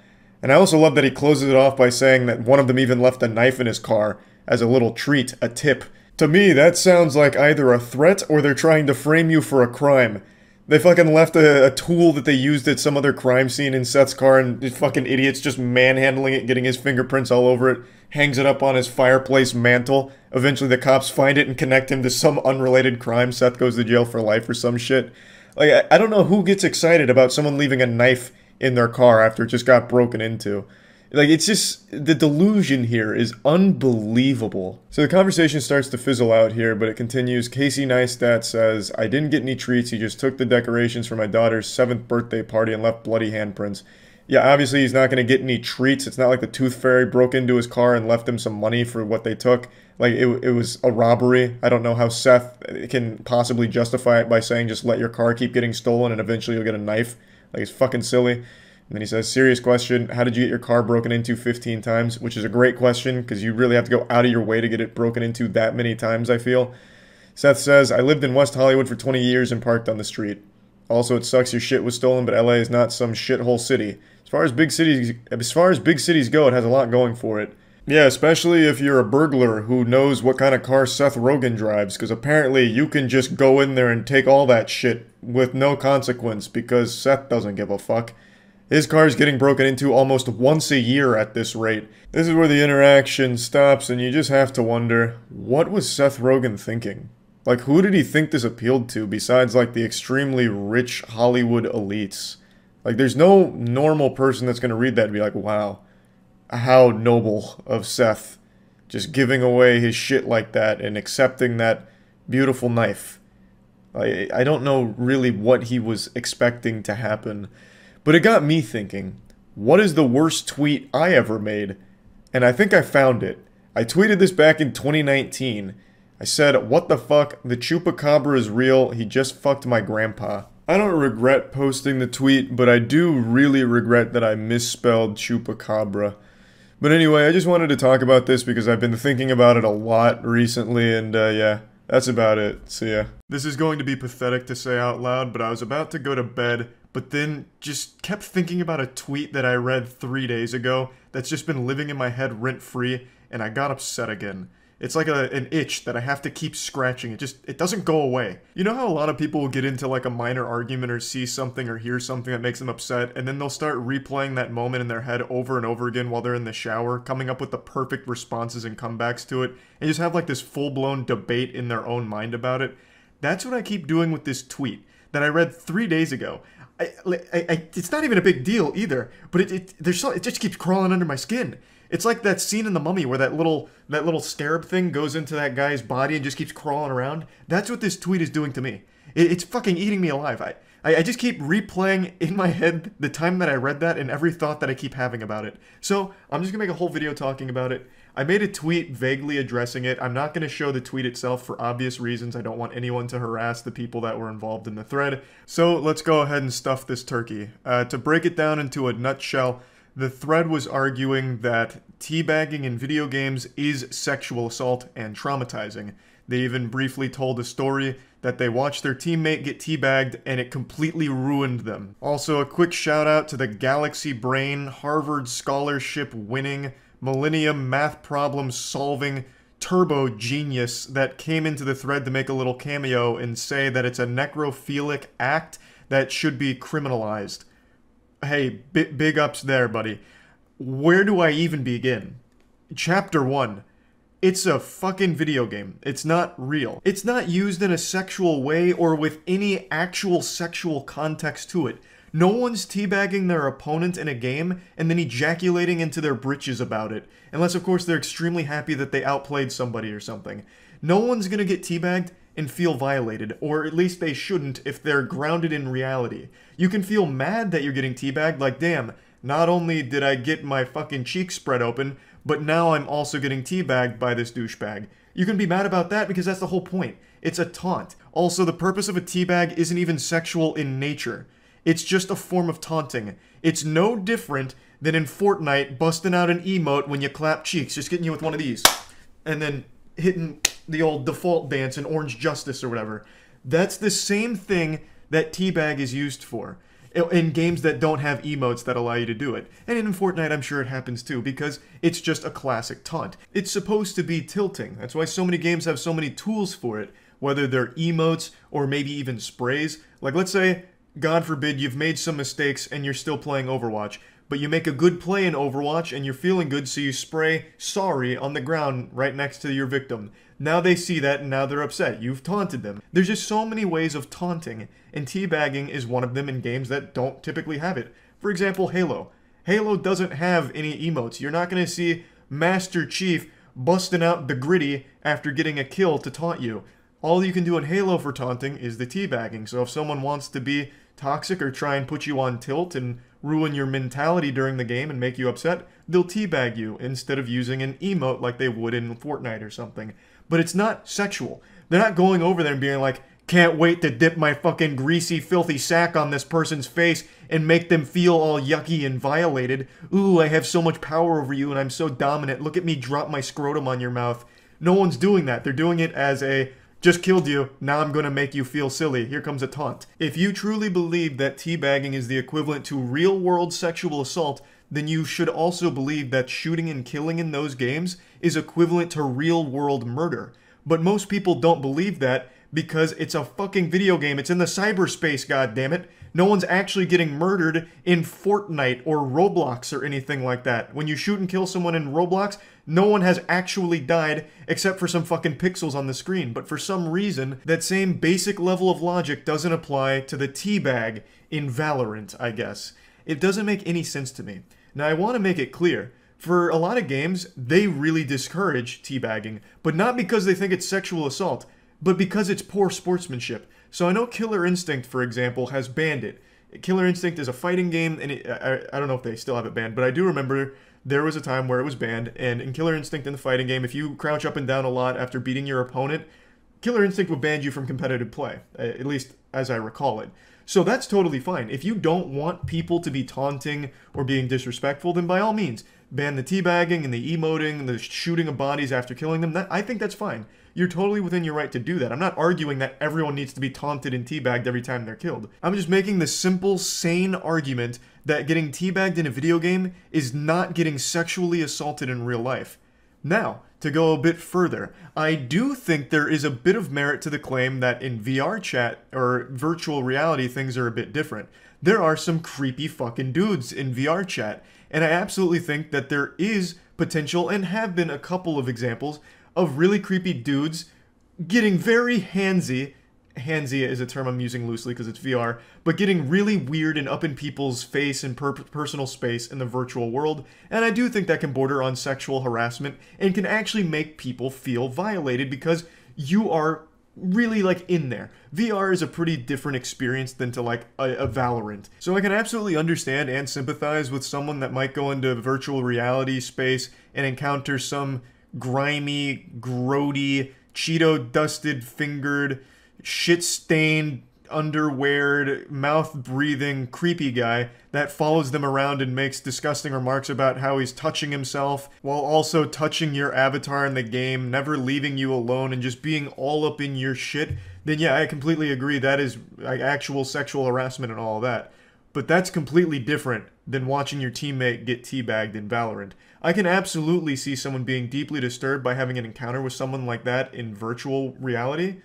And I also love that he closes it off by saying that one of them even left a knife in his car, as a little treat, a tip. To me, that sounds like either a threat or they're trying to frame you for a crime. They fucking left a tool that they used at some other crime scene in Seth's car, and these fucking idiots just manhandling it, getting his fingerprints all over it, hangs it up on his fireplace mantle. Eventually the cops find it and connect him to some unrelated crime. Seth goes to jail for life or some shit. Like, I don't know who gets excited about someone leaving a knife in their car after it just got broken into. Like, it's just, the delusion here is unbelievable. So the conversation starts to fizzle out here, but it continues. Casey Neistat says, I didn't get any treats, he just took the decorations for my daughter's 7th birthday party and left bloody handprints. Yeah, obviously he's not going to get any treats. It's not like the Tooth Fairy broke into his car and left him some money for what they took. Like, it was a robbery. I don't know how Seth can possibly justify it by saying just let your car keep getting stolen and eventually you'll get a knife. Like, it's fucking silly. And then he says, serious question, how did you get your car broken into 15 times? Which is a great question, because you really have to go out of your way to get it broken into that many times, I feel. Seth says, I lived in West Hollywood for 20 years and parked on the street. Also, it sucks your shit was stolen, but LA is not some shithole city. As far as big cities go, it has a lot going for it. Yeah, especially if you're a burglar who knows what kind of car Seth Rogen drives, because apparently you can just go in there and take all that shit with no consequence, because Seth doesn't give a fuck. His car's getting broken into almost once a year at this rate. This is where the interaction stops, and you just have to wonder, what was Seth Rogen thinking? Like, who did he think this appealed to besides, like, the extremely rich Hollywood elites? Like, there's no normal person that's gonna read that and be like, wow, how noble of Seth, just giving away his shit like that and accepting that beautiful knife. I don't know really what he was expecting to happen. But it got me thinking, what is the worst tweet I ever made? And I think I found it. I tweeted this back in 2019. I said, what the fuck, the chupacabra is real, he just fucked my grandpa. I don't regret posting the tweet, but I do really regret that I misspelled chupacabra. But anyway, I just wanted to talk about this because I've been thinking about it a lot recently, and yeah, that's about it. See ya. This is going to be pathetic to say out loud, but I was about to go to bed, but then just kept thinking about a tweet that I read 3 days ago that's just been living in my head rent-free, and I got upset again. It's like an itch that I have to keep scratching. It doesn't go away. You know how a lot of people will get into like a minor argument or see something or hear something that makes them upset, and then they'll start replaying that moment in their head over and over again while they're in the shower, coming up with the perfect responses and comebacks to it, and just have like this full-blown debate in their own mind about it? That's what I keep doing with this tweet that I read 3 days ago. It's not even a big deal either, but it just keeps crawling under my skin. It's like that scene in The Mummy where that little scarab thing goes into that guy's body and just keeps crawling around. That's what this tweet is doing to me. It's fucking eating me alive. I just keep replaying in my head the time that I read that and every thought that I keep having about it. So I'm just gonna make a whole video talking about it. I made a tweet vaguely addressing it. I'm not going to show the tweet itself for obvious reasons. I don't want anyone to harass the people that were involved in the thread. So let's go ahead and stuff this turkey. To break it down into a nutshell, The thread was arguing that teabagging in video games is sexual assault and traumatizing. They even briefly told a story that they watched their teammate get teabagged and it completely ruined them. Also, a quick shout out to the Galaxy Brain, Harvard scholarship winning, Millennium math problem solving turbo genius that came into the thread to make a little cameo and say that it's a necrophilic act that should be criminalized. Hey, big ups there, buddy. Where do I even begin? Chapter 1. It's a fucking video game. It's not real. It's not used in a sexual way or with any actual sexual context to it. No one's teabagging their opponent in a game and then ejaculating into their britches about it. Unless, of course, they're extremely happy that they outplayed somebody or something. No one's gonna get teabagged and feel violated, or at least they shouldn't if they're grounded in reality. You can feel mad that you're getting teabagged, like, damn, not only did I get my fucking cheeks spread open, but now I'm also getting teabagged by this douchebag. You can be mad about that because that's the whole point. It's a taunt. Also, the purpose of a teabag isn't even sexual in nature. It's just a form of taunting. It's no different than in Fortnite busting out an emote when you clap cheeks, just getting you with one of these, and then hitting the old default dance in Orange Justice or whatever. That's the same thing that teabag is used for in games that don't have emotes that allow you to do it. And in Fortnite, I'm sure it happens too, because it's just a classic taunt. It's supposed to be tilting. That's why so many games have so many tools for it, whether they're emotes or maybe even sprays. Like, let's say, God forbid, you've made some mistakes and you're still playing Overwatch, but you make a good play in Overwatch and you're feeling good, so you spray sorry on the ground right next to your victim. Now they see that and now they're upset. You've taunted them. There's just so many ways of taunting, and teabagging is one of them in games that don't typically have it. For example, Halo. Halo doesn't have any emotes. You're not going to see Master Chief busting out the gritty after getting a kill to taunt you. All you can do in Halo for taunting is the teabagging. So if someone wants to be toxic or try and put you on tilt and ruin your mentality during the game and make you upset, they'll teabag you instead of using an emote like they would in Fortnite or something. But it's not sexual. They're not going over there and being like, can't wait to dip my fucking greasy, filthy sack on this person's face and make them feel all yucky and violated. Ooh, I have so much power over you and I'm so dominant. Look at me drop my scrotum on your mouth. No one's doing that. They're doing it as a, just killed you, now I'm gonna make you feel silly. Here comes a taunt. If you truly believe that teabagging is the equivalent to real-world sexual assault, then you should also believe that shooting and killing in those games is equivalent to real-world murder. But most people don't believe that because it's a fucking video game. It's in the cyberspace, goddammit. No one's actually getting murdered in Fortnite or Roblox or anything like that. When you shoot and kill someone in Roblox, no one has actually died except for some fucking pixels on the screen. But for some reason, that same basic level of logic doesn't apply to the teabag in Valorant, I guess. It doesn't make any sense to me. Now, I want to make it clear. For a lot of games, they really discourage teabagging, but not because they think it's sexual assault, but because it's poor sportsmanship. So I know Killer Instinct, for example, has banned it. Killer Instinct is a fighting game, and I don't know if they still have it banned, but I do remember there was a time where it was banned, and in Killer Instinct in the fighting game, if you crouch up and down a lot after beating your opponent, Killer Instinct would ban you from competitive play, at least as I recall it. So that's totally fine. If you don't want people to be taunting or being disrespectful, then by all means, ban the teabagging and the emoting and the shooting of bodies after killing them. I think that's fine. You're totally within your right to do that. I'm not arguing that everyone needs to be taunted and teabagged every time they're killed. I'm just making the simple, sane argument that getting teabagged in a video game is not getting sexually assaulted in real life. Now, to go a bit further, I do think there is a bit of merit to the claim that in VR chat or virtual reality things are a bit different. There are some creepy fucking dudes in VR chat, and I absolutely think that there is potential and have been a couple of examples of really creepy dudes getting very handsy. Handsy is a term I'm using loosely because it's VR, but getting really weird and up in people's face and personal space in the virtual world, and I do think that can border on sexual harassment and can actually make people feel violated because you are really like in there. VR is a pretty different experience than to like a Valorant. So I can absolutely understand and sympathize with someone that might go into virtual reality space and encounter some grimy, grody, Cheeto-dusted, fingered, shit-stained, underweared, mouth-breathing, creepy guy that follows them around and makes disgusting remarks about how he's touching himself while also touching your avatar in the game, never leaving you alone, and just being all up in your shit, then yeah, I completely agree that is like actual sexual harassment and all of that. But that's completely different than watching your teammate get teabagged in Valorant. I can absolutely see someone being deeply disturbed by having an encounter with someone like that in virtual reality,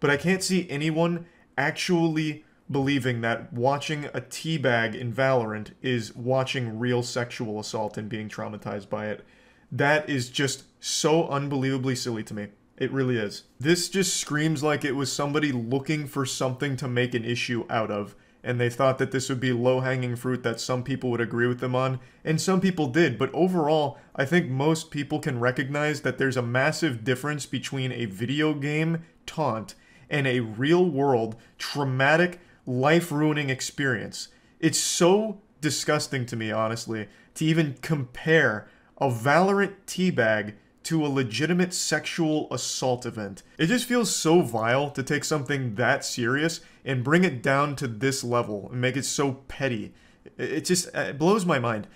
but I can't see anyone actually believing that watching a teabag in Valorant is watching real sexual assault and being traumatized by it. That is just so unbelievably silly to me. It really is. This just screams like it was somebody looking for something to make an issue out of, and they thought that this would be low-hanging fruit that some people would agree with them on, and some people did, but overall, I think most people can recognize that there's a massive difference between a video game taunt and a real-world, traumatic, life-ruining experience. It's so disgusting to me, honestly, to even compare a Valorant teabag to a legitimate sexual assault event. It just feels so vile to take something that serious and bring it down to this level and make it so petty. It blows my mind.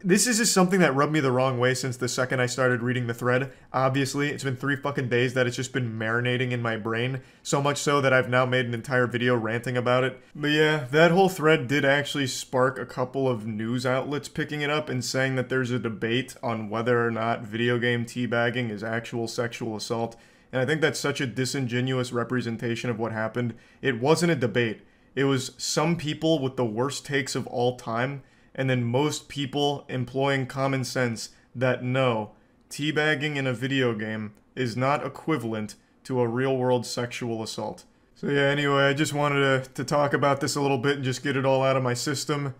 This is just something that rubbed me the wrong way since the second I started reading the thread. Obviously, it's been 3 fucking days that it's just been marinating in my brain, so much so that I've now made an entire video ranting about it. But yeah, that whole thread did actually spark a couple of news outlets picking it up and saying that there's a debate on whether or not video game teabagging is actual sexual assault. And I think that's such a disingenuous representation of what happened. It wasn't a debate. It was some people with the worst takes of all time, and then most people employing common sense that no, teabagging in a video game is not equivalent to a real-world sexual assault. So yeah, anyway, I just wanted to talk about this a little bit and just get it all out of my system.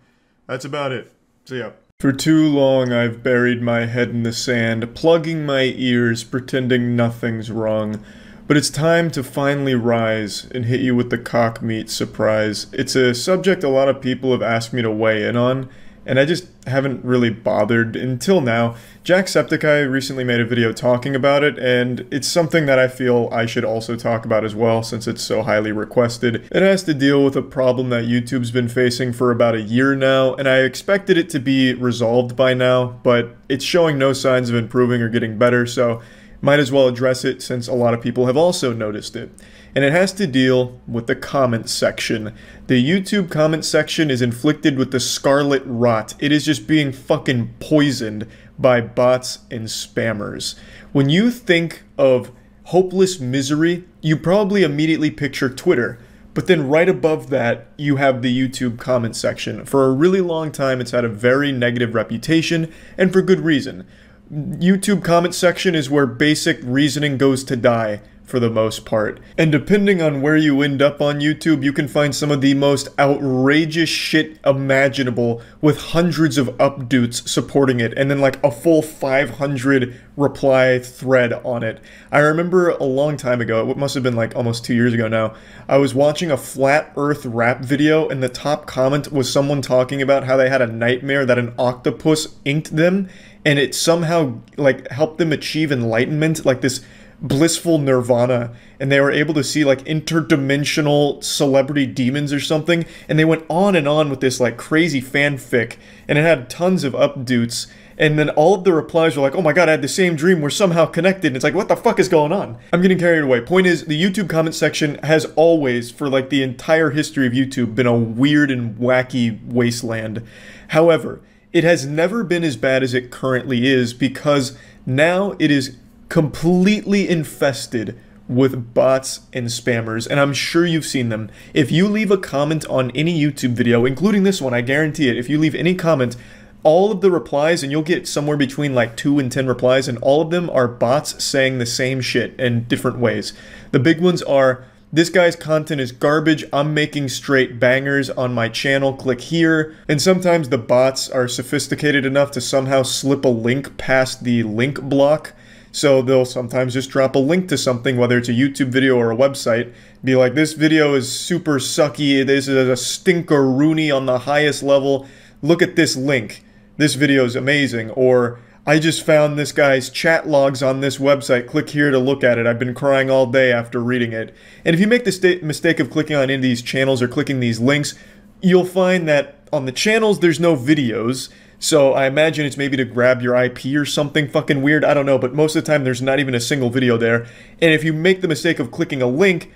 That's about it. So yeah. For too long, I've buried my head in the sand, plugging my ears, pretending nothing's wrong. But it's time to finally rise and hit you with the cock meat surprise. It's a subject a lot of people have asked me to weigh in on, and I just haven't really bothered until now. Jacksepticeye recently made a video talking about it, and it's something that I feel I should also talk about as well since it's so highly requested. It has to deal with a problem that YouTube's been facing for about a year now, and I expected it to be resolved by now, but it's showing no signs of improving or getting better, so might as well address it since a lot of people have also noticed it. And it has to deal with the comment section. The YouTube comment section is inflicted with the scarlet rot. It is just being fucking poisoned by bots and spammers. When you think of hopeless misery, you probably immediately picture Twitter. But then right above that, you have the YouTube comment section. For a really long time, it's had a very negative reputation, and for good reason. YouTube comment section is where basic reasoning goes to die, for the most part. And depending on where you end up on YouTube, you can find some of the most outrageous shit imaginable with hundreds of updates supporting it, and then like a full 500 reply thread on it. I remember a long time ago, it must have been like almost 2 years ago now, I was watching a flat earth rap video, and the top comment was someone talking about how they had a nightmare that an octopus inked them, and it somehow like helped them achieve enlightenment, like this blissful nirvana, and they were able to see like interdimensional celebrity demons or something, and they went on with this like crazy fanfic, and it had tons of updates, and then all of the replies were like, oh my god, I had the same dream, we're somehow connected, and it's like, what the fuck is going on? I'm getting carried away. Point is, the YouTube comment section has always, for like the entire history of YouTube, been a weird and wacky wasteland. However, it has never been as bad as it currently is, because now it is completely infested with bots and spammers, and I'm sure you've seen them. If you leave a comment on any YouTube video, including this one, I guarantee it, if you leave any comment, all of the replies, and you'll get somewhere between like 2 and 10 replies, and all of them are bots saying the same shit in different ways. The big ones are, this guy's content is garbage, I'm making straight bangers on my channel, click here. And sometimes the bots are sophisticated enough to somehow slip a link past the link block. So they'll sometimes just drop a link to something, whether it's a YouTube video or a website, be like, this video is super sucky, this is a stinker-rooney on the highest level, look at this link, this video is amazing, or I just found this guy's chat logs on this website. Click here to look at it. I've been crying all day after reading it. And if you make the mistake of clicking on any of these channels or clicking these links, you'll find that on the channels there's no videos. So I imagine it's maybe to grab your IP or something fucking weird. I don't know, but most of the time there's not even a single video there. And if you make the mistake of clicking a link,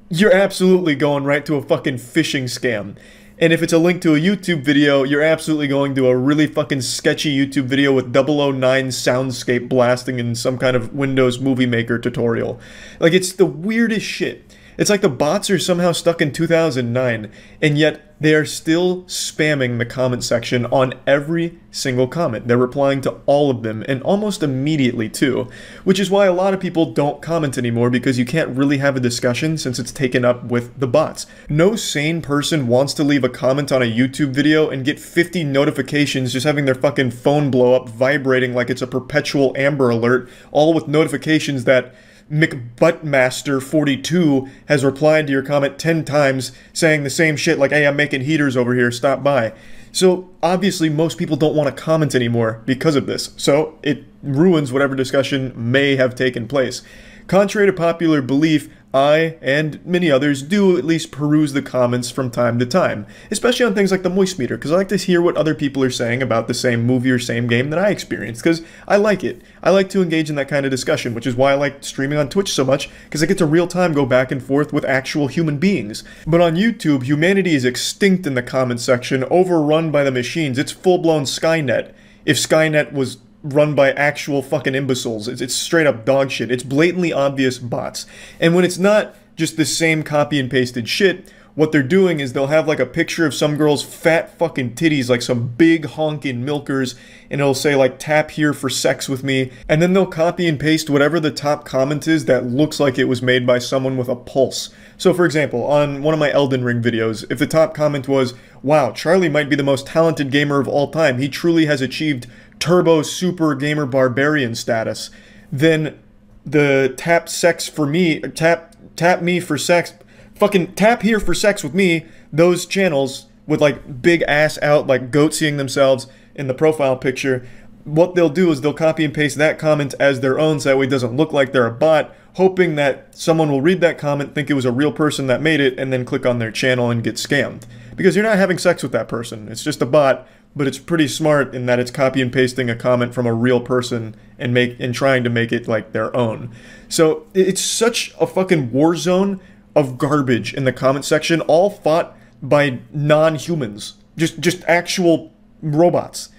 you're absolutely going right to a fucking phishing scam. And if it's a link to a YouTube video, you're absolutely going to a really fucking sketchy YouTube video with 009 soundscape blasting in some kind of Windows Movie Maker tutorial. Like, it's the weirdest shit. It's like the bots are somehow stuck in 2009, and yet they are still spamming the comment section on every single comment. They're replying to all of them, and almost immediately too, which is why a lot of people don't comment anymore, because you can't really have a discussion since it's taken up with the bots. No sane person wants to leave a comment on a YouTube video and get 50 notifications just having their fucking phone blow up, vibrating like it's a perpetual Amber Alert, all with notifications that McButtmaster42 has replied to your comment 10 times saying the same shit like, hey, I'm making heaters over here, stop by. So obviously most people don't want to comment anymore because of this. So it ruins whatever discussion may have taken place. Contrary to popular belief, I, and many others, do at least peruse the comments from time to time, especially on things like the Moist Meter, because I like to hear what other people are saying about the same movie or same game that I experienced, because I like it. I like to engage in that kind of discussion, which is why I like streaming on Twitch so much, because I get to real time go back and forth with actual human beings. But on YouTube, humanity is extinct in the comment section, overrun by the machines. It's full-blown Skynet. If Skynet was run by actual fucking imbeciles. It's straight up dog shit. It's blatantly obvious bots. And when it's not just the same copy and pasted shit, what they're doing is they'll have like a picture of some girl's fat fucking titties, like some big honking milkers, and it'll say like, tap here for sex with me, and then they'll copy and paste whatever the top comment is that looks like it was made by someone with a pulse. So for example, on one of my Elden Ring videos, if the top comment was, wow, Charlie might be the most talented gamer of all time, he truly has achieved turbo super gamer barbarian status, then the tap sex for me, tap me for sex, fucking tap here for sex with me, those channels with like big ass out, like goatseeing themselves in the profile picture, what they'll do is they'll copy and paste that comment as their own so that way it doesn't look like they're a bot, hoping that someone will read that comment, think it was a real person that made it, and then click on their channel and get scammed. Because you're not having sex with that person, it's just a bot, but it's pretty smart in that it's copy and pasting a comment from a real person and trying to make it like their own. So it's such a fucking war zone of garbage in the comment section, all fought by non-humans, just actual robots.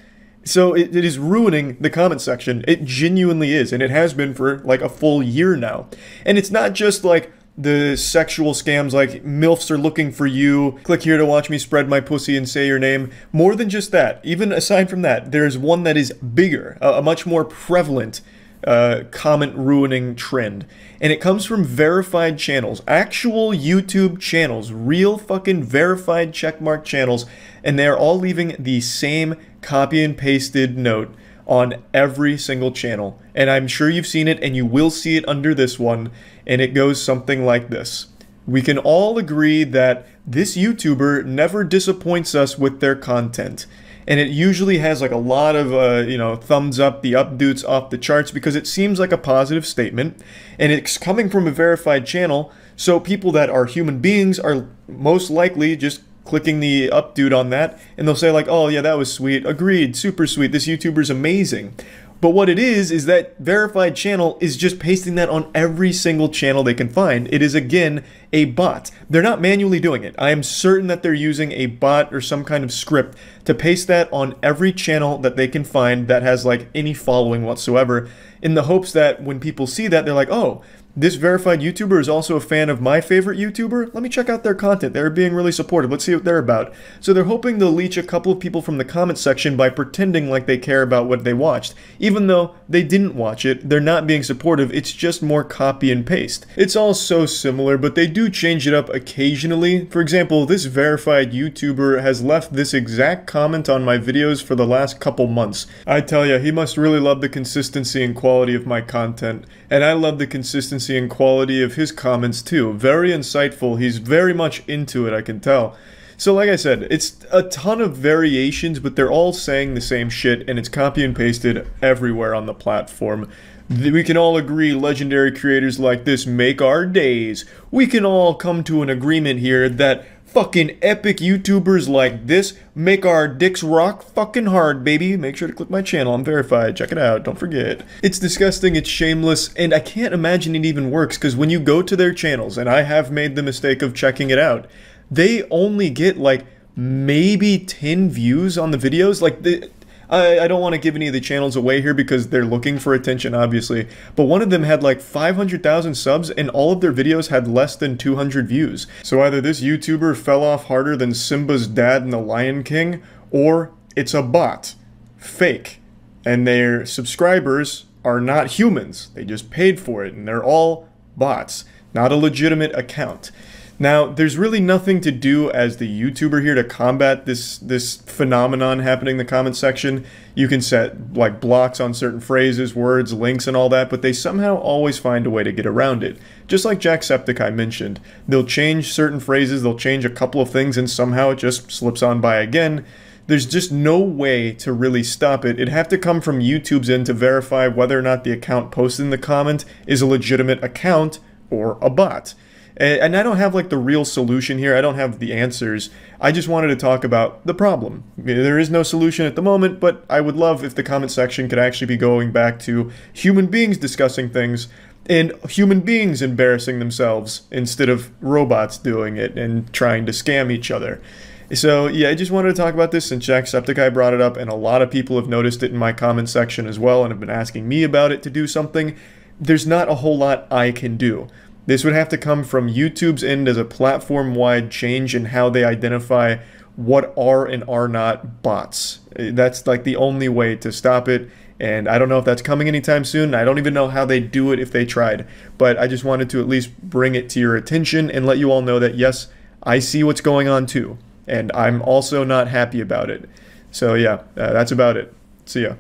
So it is ruining the comment section. It genuinely is, and it has been for like a full year now. And it's not just like the sexual scams like MILFs are looking for you, click here to watch me spread my pussy and say your name. More than just that, even aside from that, there's one that is bigger, a much more prevalent comment ruining trend. And it comes from verified channels, actual YouTube channels, real fucking verified checkmark channels, and they are all leaving the same copy and pasted note on every single channel. And I'm sure you've seen it, and you will see it under this one, and it goes something like this. We can all agree that this YouTuber never disappoints us with their content. And it usually has like a lot of, thumbs up, the updates off the charts, because it seems like a positive statement, and it's coming from a verified channel, so people that are human beings are most likely just clicking the up dude on that, and they'll say like, oh yeah, that was sweet, agreed, super sweet, this YouTuber's amazing. But what it is that verified channel is just pasting that on every single channel they can find. It is, again, a bot. They're not manually doing it. I am certain that they're using a bot or some kind of script to paste that on every channel that they can find that has like any following whatsoever, in the hopes that when people see that, they're like, oh, this verified YouTuber is also a fan of my favorite YouTuber. Let me check out their content. They're being really supportive. Let's see what they're about. So they're hoping to leech a couple of people from the comment section by pretending like they care about what they watched. Even though they didn't watch it, they're not being supportive. It's just more copy and paste. It's all so similar, but they do change it up occasionally. For example, this verified YouTuber has left this exact comment on my videos for the last couple months. I tell ya, he must really love the consistency and quality of my content. And I love the consistency and quality of his comments too. Very insightful. He's very much into it, I can tell. So like I said, it's a ton of variations, but they're all saying the same shit, and it's copy and pasted everywhere on the platform. We can all agree legendary creators like this make our days. We can all come to an agreement here that fucking epic YouTubers like this make our dicks rock fucking hard, baby. Make sure to click my channel. I'm verified. Check it out. Don't forget. It's disgusting. It's shameless. And I can't imagine it even works, because when you go to their channels, and I have made the mistake of checking it out, they only get like maybe 10 views on the videos. Like, I don't want to give any of the channels away here because they're looking for attention, obviously. But one of them had like 500,000 subs, and all of their videos had less than 200 views. So either this YouTuber fell off harder than Simba's dad in The Lion King, or it's a bot. Fake. And their subscribers are not humans. They just paid for it, and they're all bots. Not a legitimate account. Now, there's really nothing to do as the YouTuber here to combat this phenomenon happening in the comment section. You can set like blocks on certain phrases, words, links, and all that, but they somehow always find a way to get around it. Just like Jacksepticeye mentioned, they'll change certain phrases, they'll change a couple of things, and somehow it just slips on by again. There's just no way to really stop it. It'd have to come from YouTube's end to verify whether or not the account posted in the comment is a legitimate account or a bot. And I don't have like the real solution here. I don't have the answers. I just wanted to talk about the problem. There is no solution at the moment, but I would love if the comment section could actually be going back to human beings discussing things and human beings embarrassing themselves instead of robots doing it and trying to scam each other. So yeah, I just wanted to talk about this since Jacksepticeye brought it up, and a lot of people have noticed it in my comment section as well and have been asking me about it to do something. There's not a whole lot I can do. This would have to come from YouTube's end as a platform-wide change in how they identify what are and are not bots. That's like the only way to stop it, and I don't know if that's coming anytime soon. I don't even know how they do it if they tried, but I just wanted to at least bring it to your attention and let you all know that yes, I see what's going on too, and I'm also not happy about it. So yeah, that's about it. See ya.